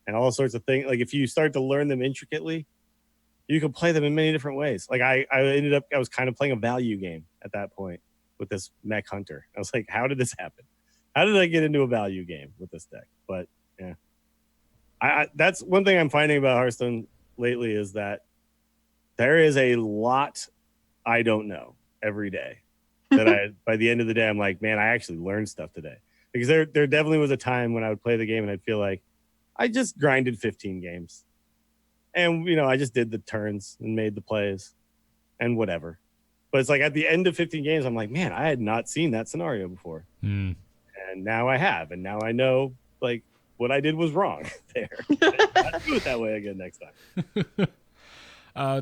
and all sorts of things. Like if you start to learn them intricately, you can play them in many different ways. Like I was kind of playing a value game at that point with this mech hunter. I was like, how did this happen? How did I get into a value game with this deck? But yeah, I that's one thing I'm finding about Hearthstone lately is that there is a lot I don't know every day. That by the end of the day, I'm like, man, I actually learned stuff today. Because there definitely was a time when I would play the game and I'd feel like I just grinded 15 games. And, I just did the turns and made the plays and whatever. But it's like at the end of 15 games, I'm like, man, I had not seen that scenario before. And now I have. And now I know, like, what I did was wrong there. I'll do it that way again next time.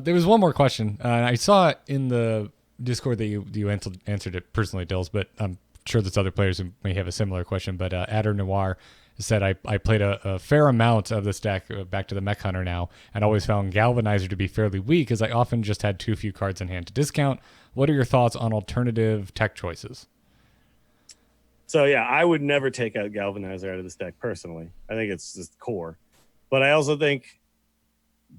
There was one more question. I saw it in the Discord that you answered it personally, Dills, but I'm sure there's other players who may have a similar question. But Adder Noir said, I played a fair amount of this deck back to the Mech Hunter now, and always found Galvanizer to be fairly weak, as I often just had too few cards in hand to discount. What are your thoughts on alternative tech choices? So, yeah, I would never take out Galvanizer out of this deck personally. I think it's just core. But I also think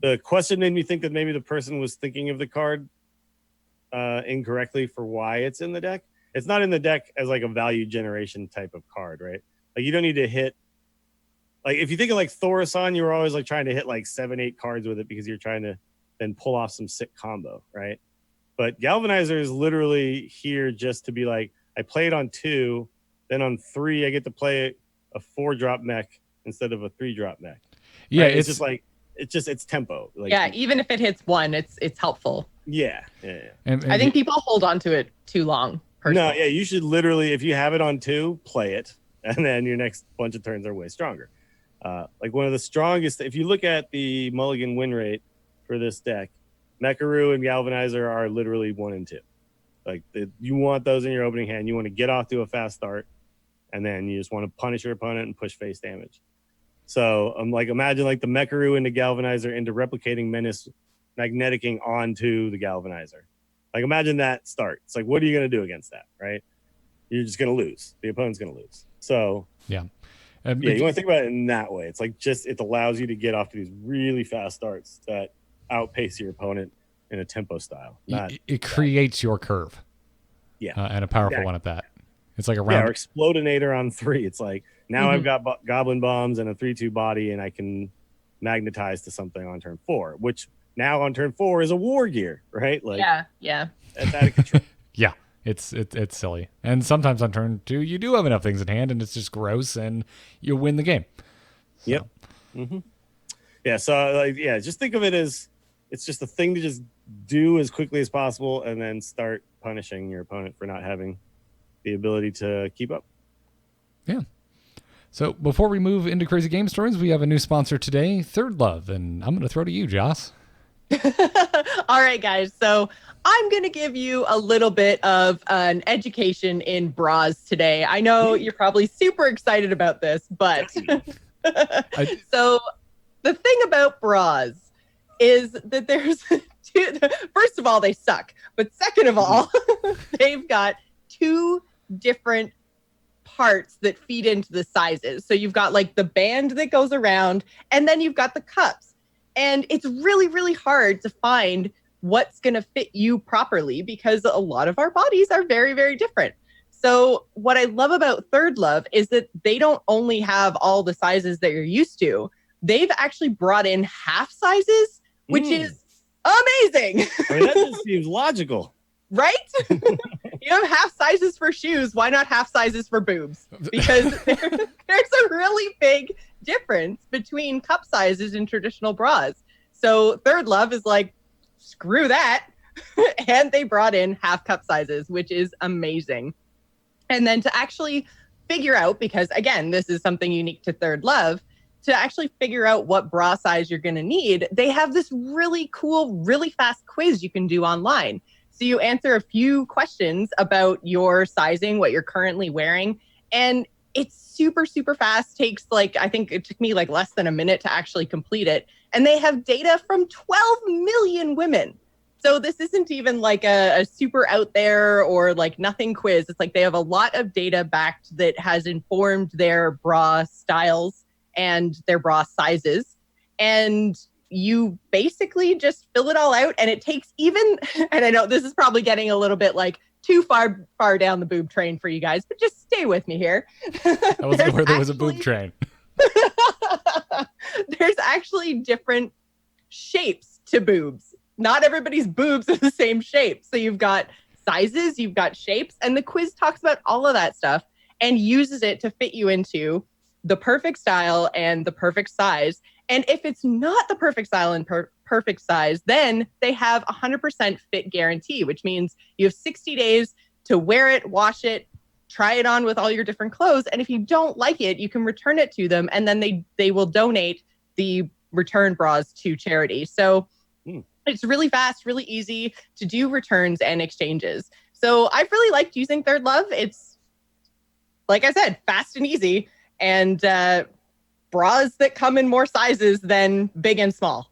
the question made me think that maybe the person was thinking of the card incorrectly for why it's in the deck. It's not in the deck as like a value generation type of card, right? Like you don't need to hit, like if you think of like Thaurissan, you were always like trying to hit like 7-8 cards with it because you're trying to then pull off some sick combo, right? But Galvanizer is literally here just to be like, I play it on 2, then on 3 I get to play a 4-drop mech instead of a 3-drop mech. Yeah, right? It's just like it's tempo. Like, yeah, even if it hits 1, it's helpful. Yeah. And I think people hold on to it too long. Personally. No, yeah, you should literally, if you have it on 2, play it, and then your next bunch of turns are way stronger. Like one of the strongest, if you look at the mulligan win rate for this deck, Mecharoo and Galvanizer are literally 1 and 2. Like you want those in your opening hand. You want to get off to a fast start, and then you just want to punish your opponent and push face damage. So I'm like, imagine like the Mecharoo into Galvanizer into Replicating Menace, magneticing onto the Galvanizer. Like imagine that start. It's like, what are you going to do against that, right? You're just going to lose. The opponent's going to lose. So yeah, you want to think about it in that way. It's like it allows you to get off to these really fast starts that outpace your opponent in a tempo style. It creates your curve. Yeah, and a powerful one at that. It's like a round. Yeah, or Explodinator on 3. It's like now I've got Goblin Bombs and a 3/2 body, and I can magnetize to something on turn 4, which now on turn 4 is a war gear, right? Like yeah. That's out of control. Yeah, it's silly. And sometimes on turn 2, you do have enough things in hand, and it's just gross, and you win the game. So. Yep. Mm-hmm. Yeah. So just think of it as it's just a thing to just do as quickly as possible, and then start punishing your opponent for not having the ability to keep up. Yeah. So before we move into crazy game stories, we have a new sponsor today, Third Love, and I'm going to throw to you, Joss. All right, guys. So I'm going to give you a little bit of an education in bras today. I know you're probably super excited about this, but so the thing about bras is that there's first of all, they suck. But second of all, they've got 2 different parts that feed into the sizes. So you've got like the band that goes around, and then you've got the cups. And it's really, really hard to find what's going to fit you properly because a lot of our bodies are very, very different. So what I love about Third Love is that they don't only have all the sizes that you're used to. They've actually brought in half sizes, which is amazing. I mean, that just seems logical. Right? You have half sizes for shoes. Why not half sizes for boobs? Because there's a really big difference between cup sizes in traditional bras. So Third Love is like, screw that. And they brought in half cup sizes, which is amazing. And then to actually figure out, because again, this is something unique to Third Love, to actually figure out what bra size you're going to need, they have this really cool, really fast quiz you can do online. So you answer a few questions about your sizing, what you're currently wearing, and it's super, super fast. Takes I think it took me less than a minute to actually complete it. And they have data from 12 million women. So this isn't even a super out there or nothing quiz. It's they have a lot of data backed that has informed their bra styles and their bra sizes. And you basically just fill it all out, and it takes and I know this is probably getting a little bit too far down the boob train for you guys, but just stay with me here. I wasn't aware there was a boob train. There's actually different shapes to boobs. Not everybody's boobs are the same shape. So you've got sizes, you've got shapes, and the quiz talks about all of that stuff and uses it to fit you into the perfect style and the perfect size. And if it's not the perfect style and perfect size, then they have 100% fit guarantee, which means you have 60 days to wear it, wash it, try it on with all your different clothes. And if you don't like it, you can return it to them, and then they will donate the return bras to charity. So it's really fast, really easy to do returns and exchanges. So I've really liked using Third Love. It's, like I said, fast and easy, and bras that come in more sizes than big and small.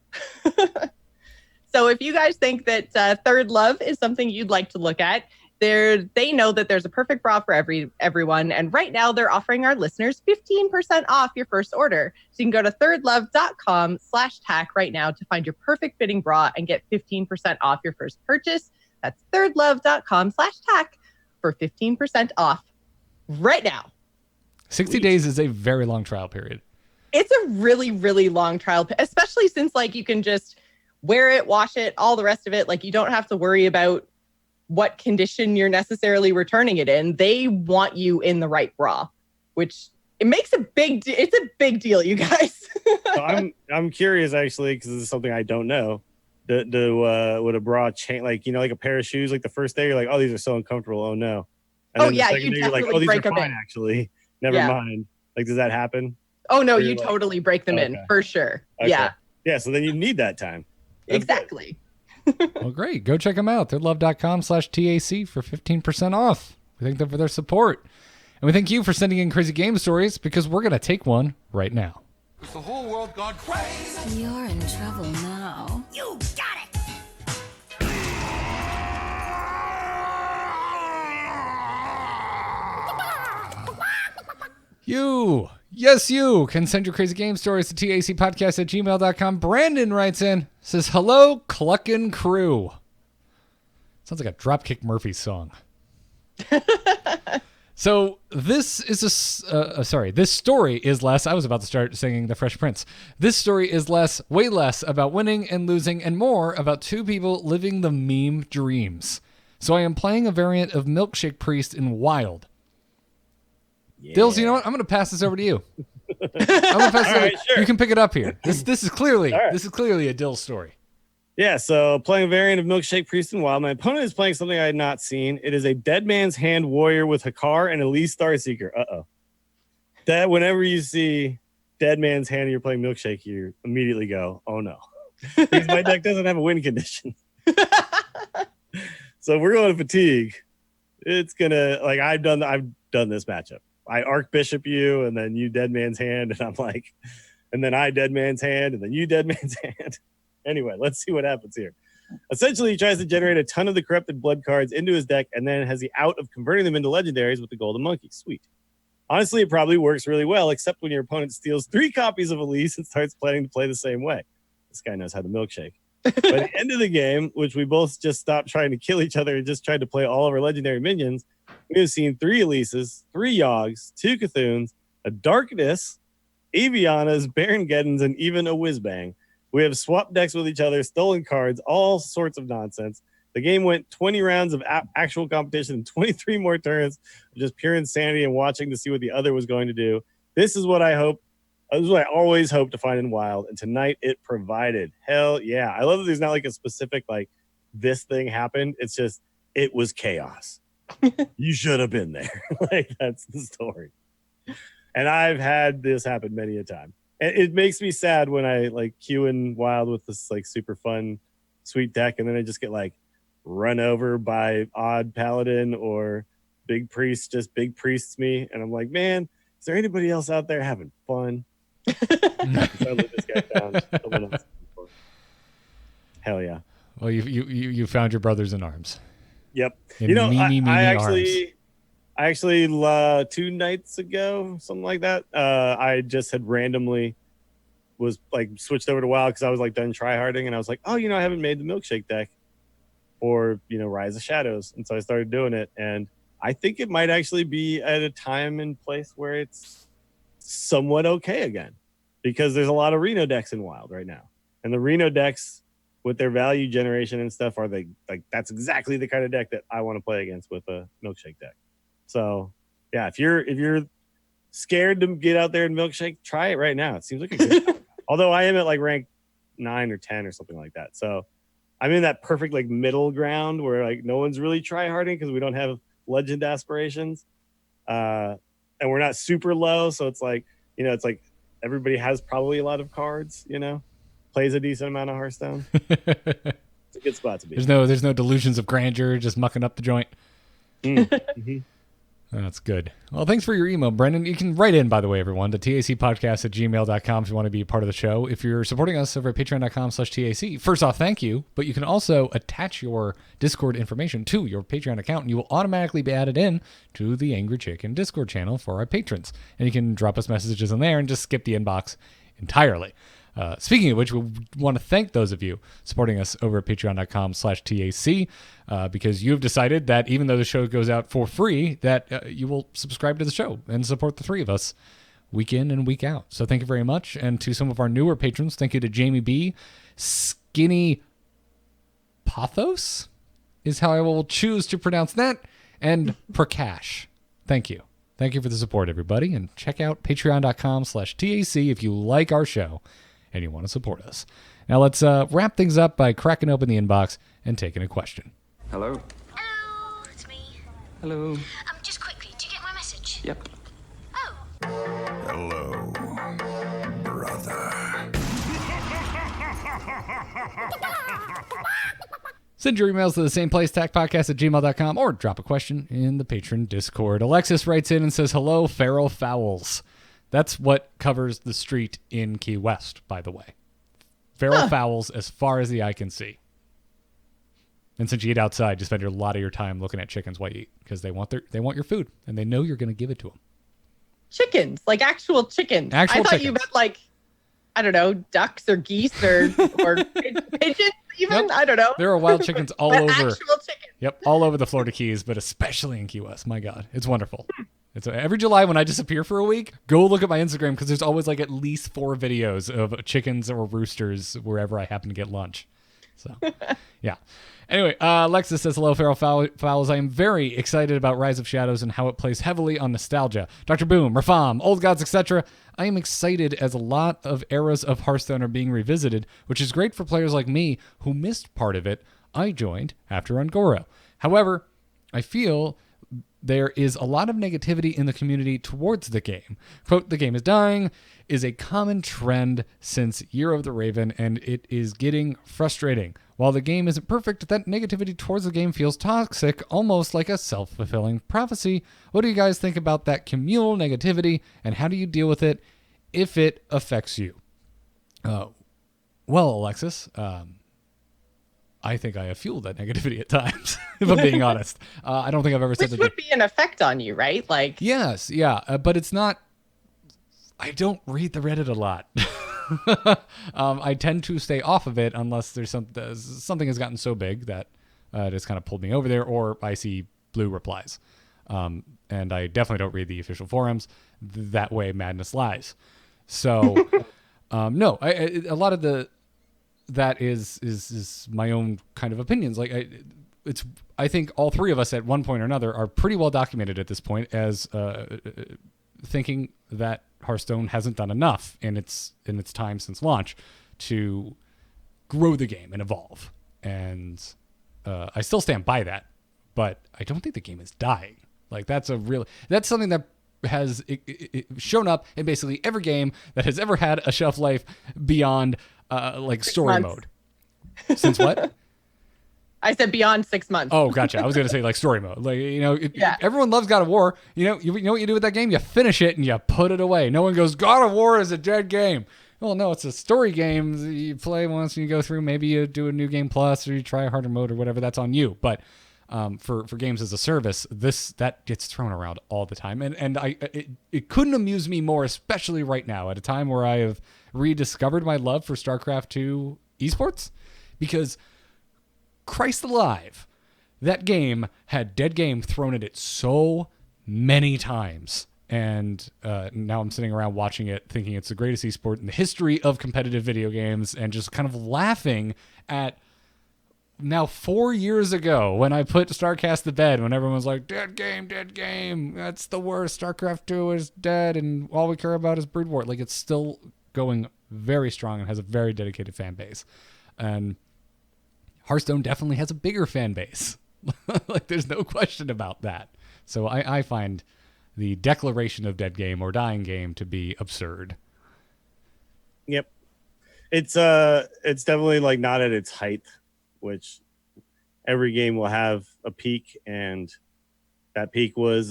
So if you guys think that Third Love is something you'd like to look at, they know that there's a perfect bra for everyone. And right now they're offering our listeners 15% off your first order. So you can go to thirdlove.com/tack right now to find your perfect fitting bra and get 15% off your first purchase. That's thirdlove.com/tack for 15% off right now. 60 days is a very long trial period. It's a really, really long trial, especially since you can just wear it, wash it, all the rest of it. You don't have to worry about what condition you're necessarily returning it in. They want you in the right bra, which it makes it's a big deal, you guys. So I'm curious actually, because this is something I don't know. Would a bra change, like a pair of shoes, the first day you're like, oh, these are so uncomfortable, oh no. And then the second day you're like, oh, these are fine actually. Never mind. Does that happen? Oh no, you totally break them in for sure. Okay. Yeah. Yeah, so then you need that time. That's exactly. Well, great. Go check them out. thirdlove.com/TAC for 15% off. We thank them for their support. And we thank you for sending in crazy game stories, because we're going to take one right now. Is the whole world gone crazy? You're in trouble now. You got it! Yes, you can send your crazy game stories to tacpodcast@gmail.com. Brandon writes in, says, hello, Cluckin' Crew. Sounds like a Dropkick Murphys song. So this is this story is less, I was about to start singing The Fresh Prince. This story is way less about winning and losing and more about two people living the meme dreams. So I am playing a variant of Milkshake Priest in Wild. Yeah. Dills, you know what? I'm going to pass this over to you. Sure. You can pick it up here. This is clearly a Dill story. Yeah, so playing a variant of Milkshake Priest and Wild. My opponent is playing something I had not seen. It is a Dead Man's Hand Warrior with Hakar and Elise Starseeker. That whenever you see Dead Man's Hand and you're playing Milkshake, you immediately go, oh no. Because my deck doesn't have a win condition. So if we're going to fatigue, it's gonna I've done this matchup. I Archbishop you, and then you Dead Man's Hand, and I'm like, and then I Dead Man's Hand, and then you Dead Man's Hand. Anyway, let's see what happens here. Essentially, he tries to generate a ton of the Corrupted Blood cards into his deck, and then has the out of converting them into legendaries with the Golden Monkey. Sweet. Honestly, it probably works really well, except when your opponent steals 3 copies of Elise and starts planning to play the same way. This guy knows how to milkshake. By the end of the game, which we both just stopped trying to kill each other and just tried to play all of our legendary minions, we have seen 3 Elises, 3 Yogs, 2 Cthuns, a Darkness, Avianas, Baron Geddons, and even a Whizbang. We have swapped decks with each other, stolen cards, all sorts of nonsense. The game went 20 rounds of actual competition and 23 more turns of just pure insanity and watching to see what the other was going to do. This is what I always hope to find in Wild, and tonight it provided. Hell yeah. I love that there's not a specific, this thing happened. It's just, it was chaos. You should have been there. That's the story. And I've had this happen many a time. And it makes me sad when I queue in Wild with this super fun, sweet deck, and then I just get run over by odd paladin or big priest just big priests me, and I'm like, man, is there anybody else out there having fun? So I let this guy down. Someone else having fun. Hell yeah. Well, you found your brothers in arms. Yep. In I arms. actually 2 nights ago, something like that, I just had randomly was like switched over to WoW because I was like done tryharding, and I was like, oh, I haven't made the milkshake deck or Rise of Shadows, and so I started doing it, and I think it might actually be at a time and place where it's somewhat okay again, because there's a lot of Reno decks in Wild right now, and the Reno decks with their value generation and stuff are that's exactly the kind of deck that I want to play against with a milkshake deck. So yeah, if you're scared to get out there and milkshake, try it right now. It seems like a good time. Although I am at like rank 9 or 10 or something like that, so I'm in that perfect like middle ground where like no one's really tryharding because we don't have legend aspirations, and we're not super low, so it's like it's like everybody has probably a lot of cards, plays a decent amount of Hearthstone. It's a good spot to be. There's no delusions of grandeur, just mucking up the joint. Mm-hmm. That's good. Well, thanks for your email, Brendan. You can write in, by the way, everyone, to tacpodcast@gmail.com if you want to be a part of the show. If you're supporting us over at patreon.com/TAC, first off, thank you. But you can also attach your Discord information to your Patreon account, and you will automatically be added in to the Angry Chicken Discord channel for our patrons. And you can drop us messages in there and just skip the inbox entirely. Speaking of which, we want to thank those of you supporting us over at patreon.com/TAC, because you've decided that even though the show goes out for free, that you will subscribe to the show and support the three of us week in and week out. So thank you very much. And to some of our newer patrons, thank you to Jamie B. Skinny Pothos is how I will choose to pronounce that, and Prakash. Thank you. Thank you for the support, everybody. And check out patreon.com/TAC if you like our show and you want to support us. Now let's wrap things up by cracking open the inbox and taking a question. Hello? Hello, it's me. Hello. Just quickly, do you get my message? Yep. Oh. Hello, brother. Send your emails to the same place, tacpodcast@gmail.com, or drop a question in the patron Discord. Alexis writes in and says, hello, feral fowls. That's what covers the street in Key West, by the way. Feral fowls as far as the eye can see. And since you eat outside, you spend a lot of your time looking at chickens while you eat, because they want your food, and they know you're going to give it to them. Chickens, like actual chickens. I thought you meant like, I don't know, ducks or geese or pigeons even. Nope. I don't know. There are wild chickens all over. Actual chickens. Yep, all over the Florida Keys, but especially in Key West. My God, it's wonderful. It's every July when I disappear for a week, go look at my Instagram, because there's always like at least 4 videos of chickens or roosters wherever I happen to get lunch. So, yeah. Anyway, Alexis says, hello, feral fowls. I am very excited about Rise of Shadows and how it plays heavily on nostalgia. Dr. Boom, Rafam, Old Gods, etc. I am excited as a lot of eras of Hearthstone are being revisited, which is great for players like me who missed part of it. I joined after Ungoro. However, I feel there is a lot of negativity in the community towards the game. Quote, the game is dying is a common trend since Year of the Raven, and it is getting frustrating. While the game isn't perfect, that negativity towards the game feels toxic, almost like a self-fulfilling prophecy. What do you guys think about that communal negativity, and how do you deal with it if it affects you? Well, Alexis, I think I have fueled that negativity at times, if I'm being honest. I don't think I've ever said that. Which would be an effect on you, right? Like, yes, yeah, but it's not. I don't read the Reddit a lot. I tend to stay off of it unless there's something has gotten so big that it has kind of pulled me over there, or I see blue replies. And I definitely don't read the official forums. That way, madness lies. So, no, a lot of that is my own kind of opinions. Like I think all three of us at one point or another are pretty well documented at this point as thinking that Hearthstone hasn't done enough in its time since launch to grow the game and evolve. And I still stand by that, but I don't think the game is dying. Like that's something that has shown up in basically every game that has ever had a shelf life beyond like story mode. Since what? I said beyond 6 months. Oh, gotcha. I was gonna say like story mode. Like Yeah. everyone loves God of War. You know what you do with that game? You finish it and you put it away. No one goes, God of War is a dead game. Well, no, it's a story game. You play once and you go through. Maybe you do a new game plus or you try a harder mode or whatever. That's on you. But for games as a service, that gets thrown around all the time, and it couldn't amuse me more, especially right now at a time where I have rediscovered my love for StarCraft 2 esports, because Christ alive, that game had dead game thrown at it so many times. And now I'm sitting around watching it thinking it's the greatest esport in the history of competitive video games, and just kind of laughing at now 4 years ago when I put StarCast to bed, when everyone was like, dead game, that's the worst, StarCraft 2 is dead and all we care about is Brood War. Like, it's still going very strong and has a very dedicated fan base. And Hearthstone definitely has a bigger fan base. Like, there's no question about that. So I find the declaration of dead game or dying game to be absurd. Yep. It's definitely like not at its height, which every game will have a peak, and that peak was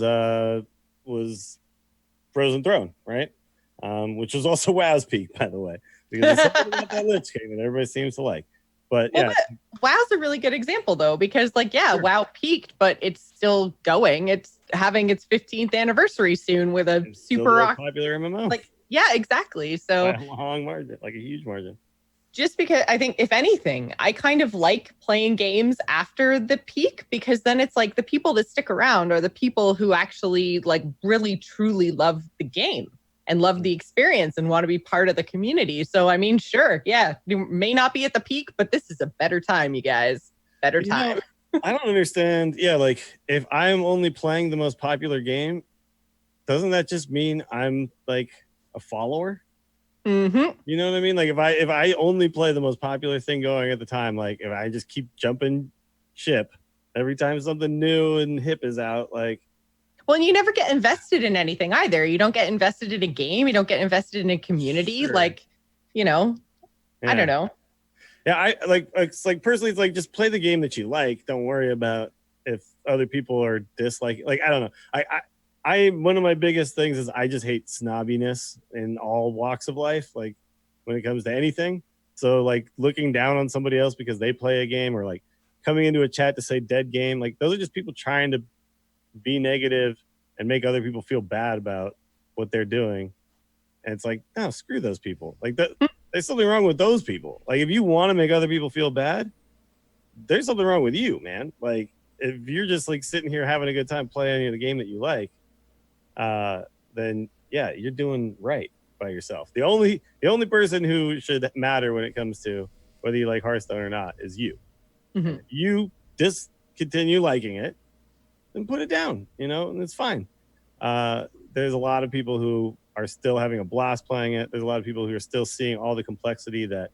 Frozen Throne, right? Which was also WoW's peak, by the way, because it's something about that Lich game that everybody seems to like. But yeah, WoW's a really good example though, because like, yeah, sure. WoW peaked, but it's still going. It's having its 15th anniversary soon with a super popular MMO. Like, yeah, exactly. So by a long margin, like a huge margin. Just because I think, if anything, I kind of like playing games after the peak, because then it's like the people that stick around are the people who actually like really truly love the game and love the experience and want to be part of the community. So, I mean, sure. Yeah. You may not be at the peak, but this is a better time, you guys. Better time. I don't understand. Yeah. Like, if I'm only playing the most popular game, doesn't that just mean I'm like a follower? Mm-hmm. You know what I mean? Like, if I only play the most popular thing going at the time, like if I just keep jumping ship every time something new and hip is out, like, well, and you never get invested in anything either. You don't get invested in a game. You don't get invested in a community. Sure. Like, I don't know. Yeah, I it's like personally, it's like just play the game that you like. Don't worry about if other people are disliking. Like, I don't know. I one of my biggest things is I just hate snobbiness in all walks of life, like when it comes to anything. So like looking down on somebody else because they play a game, or like coming into a chat to say dead game, like those are just people trying to be negative and make other people feel bad about what they're doing. And it's like, no, screw those people. Like, there's something wrong with those people. Like, if you want to make other people feel bad, there's something wrong with you, man. Like, if you're just like sitting here having a good time playing the game that you like, then yeah, you're doing right by yourself. The only person who should matter when it comes to whether you like Hearthstone or not is you. Mm-hmm. You discontinue liking it, then put it down, and it's fine. There's a lot of people who are still having a blast playing it. There's a lot of people who are still seeing all the complexity that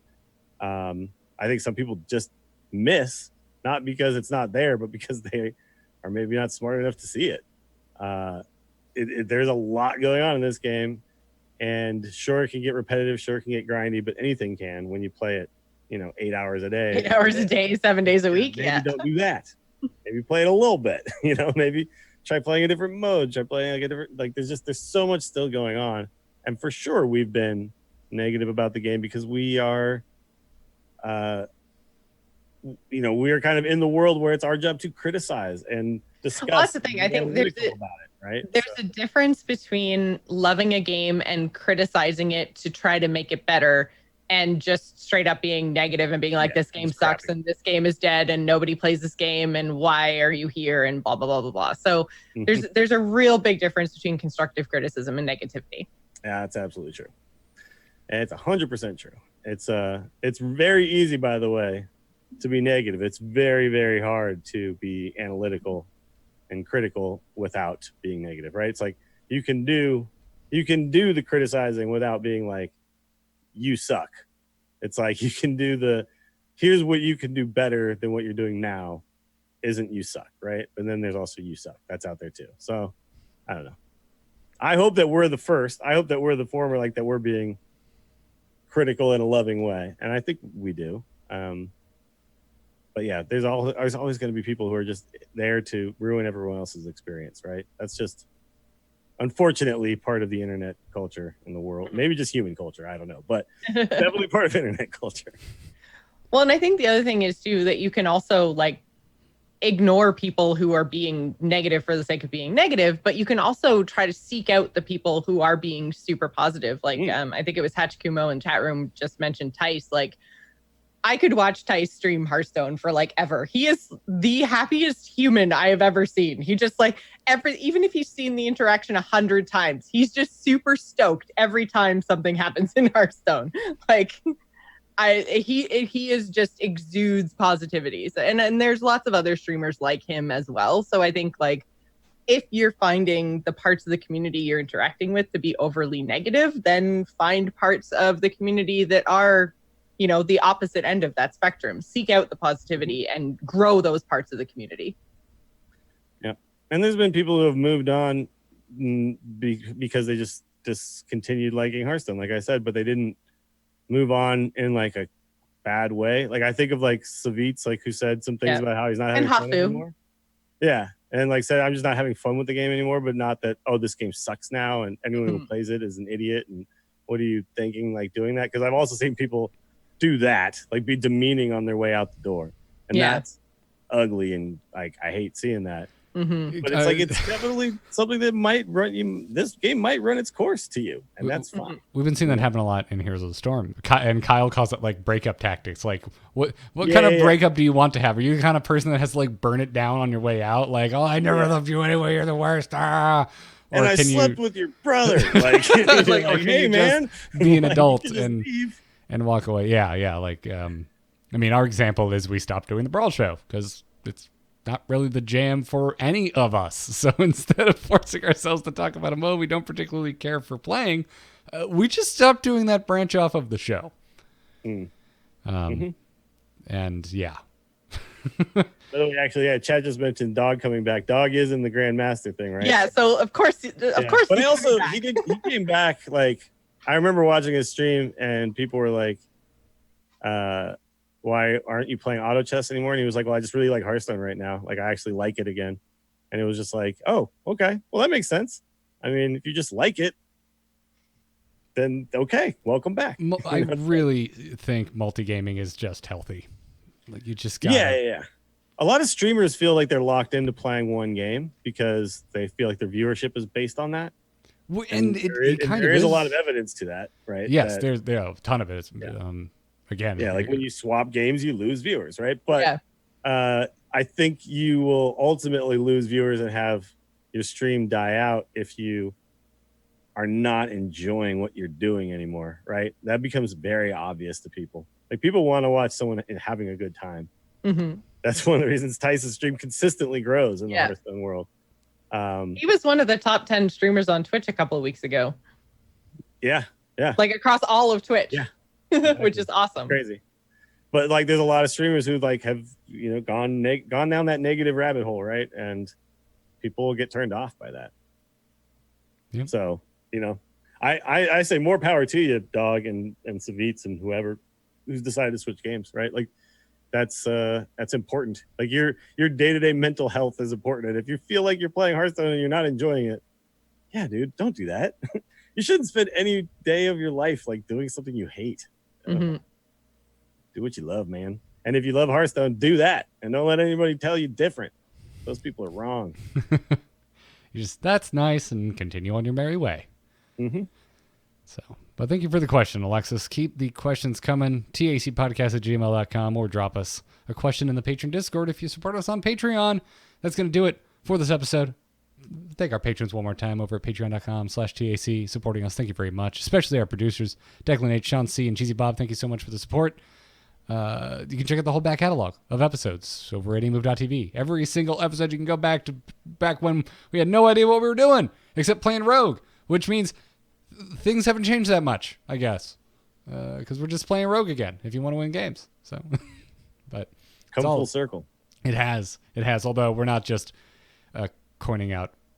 I think some people just miss, not because it's not there, but because they are maybe not smart enough to see it. There's a lot going on in this game, and sure, it can get repetitive, sure, it can get grindy, but anything can when you play it, 8 hours a day. 8 hours a day, 7 days a week. Maybe don't do that. Maybe play it a little bit, maybe try playing a different mode, try playing like a different, like there's so much still going on. And for sure, we've been negative about the game because we are, we are kind of in the world where it's our job to criticize and discuss. Well, that's the thing. I think there's about it, right? There's a difference between loving a game and criticizing it to try to make it better, and just straight up being negative and being like, this game sucks crappy, and this game is dead and nobody plays this game and why are you here and blah, blah, blah, blah, blah. So there's a real big difference between constructive criticism and negativity. Yeah, that's absolutely true. And it's 100% true. It's very easy, by the way, to be negative. It's very, very hard to be analytical and critical without being negative, right? It's like you can do the criticizing without being like, you suck. It's like you can do here's what you can do better than what you're doing now, isn't you suck, right? And then there's also you suck. That's out there too. So I don't know. I hope that we're the first. I hope that we're the former, like that we're being critical in a loving way. And I think we do. But But yeah, there's always going to be people who are just there to ruin everyone else's experience, right? That's just unfortunately part of the internet culture in the world. Maybe just human culture, I don't know, but definitely part of internet culture. Well, and I think the other thing is too that you can also like ignore people who are being negative for the sake of being negative, but you can also try to seek out the people who are being super positive. Like I think it was Hachikumo in chat room just mentioned Tice. Like I could watch Tice stream Hearthstone for like ever. He is the happiest human I have ever seen. He just like even if he's seen the interaction 100 times, he's just super stoked every time something happens in Hearthstone. Like he is just exudes positivity. And there's lots of other streamers like him as well. So I think like if you're finding the parts of the community you're interacting with to be overly negative, then find parts of the community that are, you know, the opposite end of that spectrum. Seek out the positivity and grow those parts of the community. Yeah. And there's been people who have moved on because they just discontinued liking Hearthstone, like I said, but they didn't move on in like a bad way. Like I think of like Savitz, like who said some things about how he's not having fun anymore. Yeah. And like said, I'm just not having fun with the game anymore, but not that, oh, this game sucks now and anyone who plays it is an idiot. And what are you thinking like doing that? Because I've also seen people do that, like be demeaning on their way out the door. And that's ugly. And like, I hate seeing that. But it's like, it's definitely something that might run you. This game might run its course to you. And that's fine. We've been seeing that happen a lot in Heroes of the Storm. And Kyle calls it like breakup tactics. Like what kind of breakup do you want to have? Are you the kind of person that has to like burn it down on your way out? Like, oh, I never loved you anyway. You're the worst. Or and I slept with your brother. Like, hey man, be an adult and walk away. Yeah. Like, I mean, our example is we stopped doing the Brawl show because it's not really the jam for any of us. So instead of forcing ourselves to talk about a mode we don't particularly care for playing, we just stopped doing that branch off of the show. And yeah. Actually, Chad just mentioned Dog coming back. Dog is in the Grandmaster thing, right? Yeah. So of course. But also he came back. Like I remember watching his stream and people were like, why aren't you playing auto chess anymore? And he was like, well, I just really like Hearthstone right now. Like, I actually like it again. And it was just like, oh, okay. Well, that makes sense. I mean, if you just like it, then okay, welcome back. I really think multigaming is just healthy. Like, you just got Yeah. A lot of streamers feel like they're locked into playing one game because they feel like their viewership is based on that. And there is a lot of evidence to that, right? Yes, there's a ton of it. Again, like when you swap games, you lose viewers, right? But I think you will ultimately lose viewers and have your stream die out if you are not enjoying what you're doing anymore, right? That becomes very obvious to people. Like people want to watch someone having a good time. That's one of the reasons Tyson's stream consistently grows in the Hearthstone world. He was one of the top 10 streamers on Twitch a couple of weeks ago. Yeah. Like across all of Twitch. Yeah. Which is awesome. Crazy. But like there's a lot of streamers who like have, you know, gone down that negative rabbit hole, right? And people will get turned off by that. Yep. So, you know, I say more power to you, Dog and Savitz and whoever who's decided to switch games, right? Like that's important. Like your day-to-day mental health is important. And if you feel like you're playing Hearthstone and you're not enjoying it, yeah, dude, don't do that. You shouldn't spend any day of your life like doing something you hate. Do what you love, man. And if you love Hearthstone, do that. And don't let anybody tell you different. Those people are wrong. You just, that's nice, and continue on your merry way. So, but thank you for the question, Alexis. Keep the questions coming. tacpodcast@gmail.com or drop us a question in the Patreon Discord if you support us on Patreon. That's going to do it for this episode. Thank our patrons one more time over at patreon.com/TAC supporting us. Thank you very much, especially our producers, Declan H, Sean C, and Cheesy Bob. Thank you so much for the support. You can check out the whole back catalog of episodes over at amove.tv. Every single episode you can go back when we had no idea what we were doing except playing Rogue, which means things haven't changed that much, I guess, because we're just playing Rogue again if you want to win games. So, but come full circle. It has. Although we're not just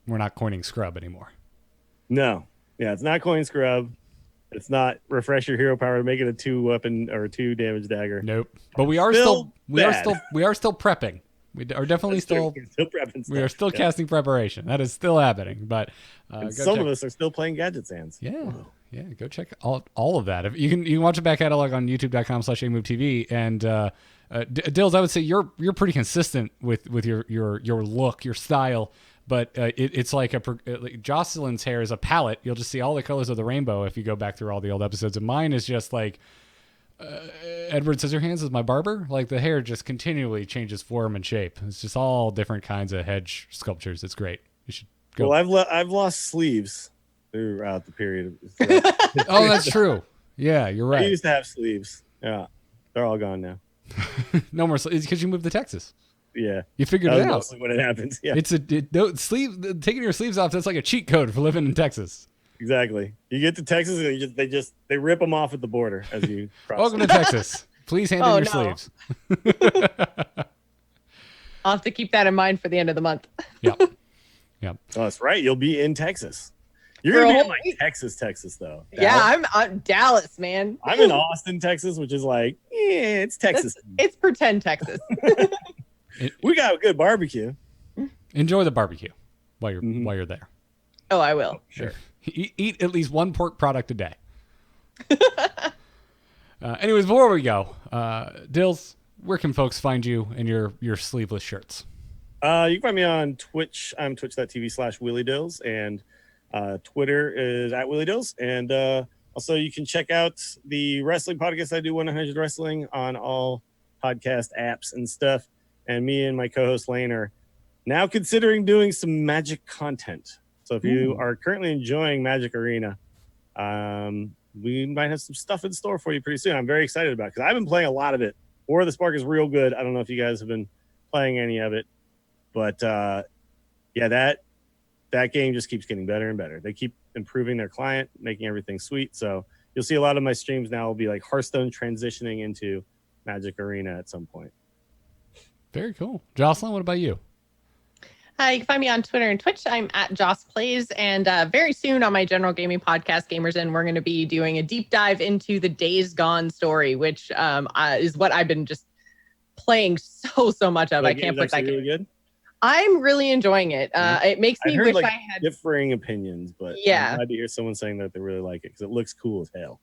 we're not coining Scrub anymore. No. Yeah, it's not coin Scrub. It's not refresh your hero power to make it a 2-weapon or 2 damage dagger. Nope. But we are Still still prepping. We are definitely That's true. still We're still prepping we are stuff. still Yeah. casting preparation. That is still happening. But And some of us are still playing Gadget Sands. Yeah. Yeah, go check all of that. If you can watch the back catalog on youtube.com/amovetv. And Dills, I would say you're pretty consistent with your look, your style. But it's like like Jocelyn's hair is a palette. You'll just see all the colors of the rainbow if you go back through all the old episodes. And mine is just like Edward Scissorhands is my barber. Like the hair just continually changes form and shape. It's just all different kinds of hedge sculptures. It's great. You should go. Well, I've lost sleeves throughout the period. Oh, that's true. Yeah, you're I right. used to have sleeves. Yeah, they're all gone now. No more sleeves because you moved to Texas. Yeah, You figured that it was out. mostly when it happens. Yeah, Taking your sleeves off. That's like a cheat code for living in Texas. exactly. You get to Texas and they rip them off at the border as you cross. Welcome to Texas. Please hand in your no. sleeves. I'll have to keep that in mind for the end of the month. Yep. Oh, that's right. You'll be in Texas. You're For a gonna be in whole like week. Texas though. Yeah, I'm Dallas, man. I'm in Austin, Texas, which is like, yeah, it's Texas. It's pretend Texas. We got a good barbecue. Enjoy the barbecue while you're there. Oh, I will. Sure. Eat at least one pork product a day. Anyways, before we go, Dills, where can folks find you and your sleeveless shirts? You can find me on Twitch. I'm twitch.tv/WillyDills, and Twitter is @WillyDills. And also, you can check out the wrestling podcast I do, 100 Wrestling, on all podcast apps and stuff. And me and my co-host Lane are now considering doing some Magic content. So if you are currently enjoying Magic Arena, we might have some stuff in store for you pretty soon. I'm very excited about it because I've been playing a lot of it. War of the Spark is real good. I don't know if you guys have been playing any of it, but yeah, that game just keeps getting better and better. They keep improving their client, making everything sweet. So you'll see a lot of my streams now will be like Hearthstone transitioning into Magic Arena at some point. Very cool. Jocelyn, what about you? Hi, you can find me on Twitter and Twitch. I'm @JossPlays, and very soon on my general gaming podcast, Gamers In, we're going to be doing a deep dive into the Days Gone story, which is what I've been just playing so much of. I can't put that. Really good. I'm really enjoying it. It makes me wish like I had. differing opinions, but Yeah. I'm glad to hear someone saying that they really like it because it looks cool as hell.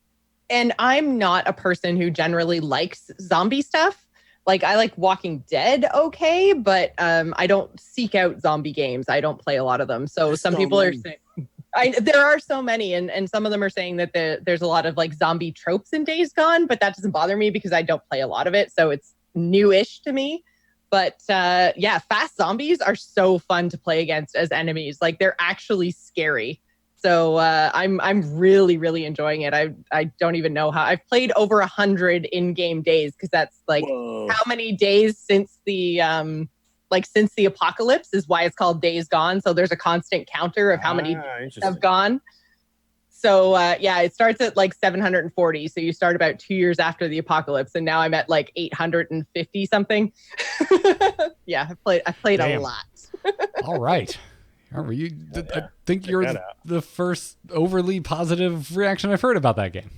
And I'm not a person who generally likes zombie stuff. Like I like Walking Dead, okay, but I don't seek out zombie games. I don't play a lot of them. So There's some so people many. are saying, there are so many, and some of them are saying that there's a lot of like zombie tropes in Days Gone, but that doesn't bother me because I don't play a lot of it, so it's newish to me. But yeah, fast zombies are so fun to play against as enemies. Like they're actually scary. So I'm really enjoying it. I don't even know how. I've played over 100 in-game days because that's like Whoa. how many days since the apocalypse is why it's called Days Gone. So there's a constant counter of how many interesting. have gone. So yeah, it starts at like 740. So you start about 2 years after the apocalypse, and now I'm at like 850 something. Yeah, I've played a Damn. lot. All right. I think you're that out. the first overly positive reaction I've heard about that game.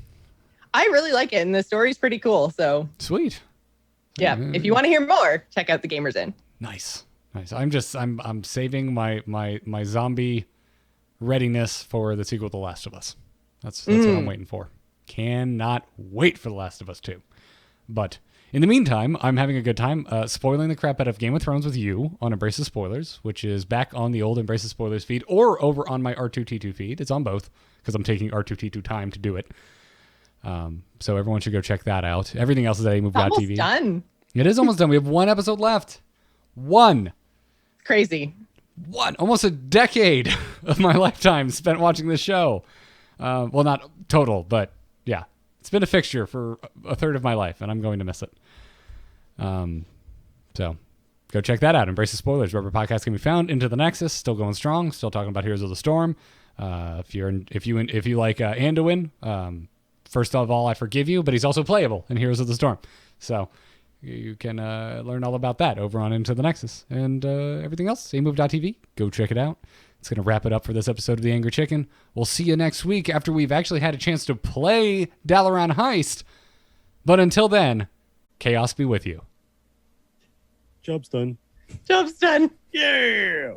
I really like it, and the story's pretty cool. So Sweet. yeah, if you want to hear more, check out the Gamers In. Nice. I'm saving my zombie readiness for the sequel to The Last of Us. That's what I'm waiting for. Cannot wait for The Last of Us 2. But in the meantime, I'm having a good time spoiling the crap out of Game of Thrones with you on Embrace of Spoilers, which is back on the old Embrace of Spoilers feed or over on my R2T2 feed. It's on both because I'm taking R2T2 time to do it. So everyone should go check that out. Everything else is at Almost amove.tv. done. It is almost done. We have one episode left. One. Crazy. Almost a decade of my lifetime spent watching this show. Well, not total, but yeah, it's been a fixture for a third of my life, and I'm going to miss it. So go check that out. Embrace the Spoilers. Rubber Podcast can be found. Into the Nexus, still going strong. Still talking about Heroes of the Storm. If you like Anduin, first of all, I forgive you, but he's also playable in Heroes of the Storm. So you can learn all about that over on Into the Nexus. And everything else, amove.tv. Go check it out. It's going to wrap it up for this episode of The Angry Chicken. We'll see you next week after we've actually had a chance to play Dalaran Heist. But until then, chaos be with you. Job's done. Job's done. Yeah.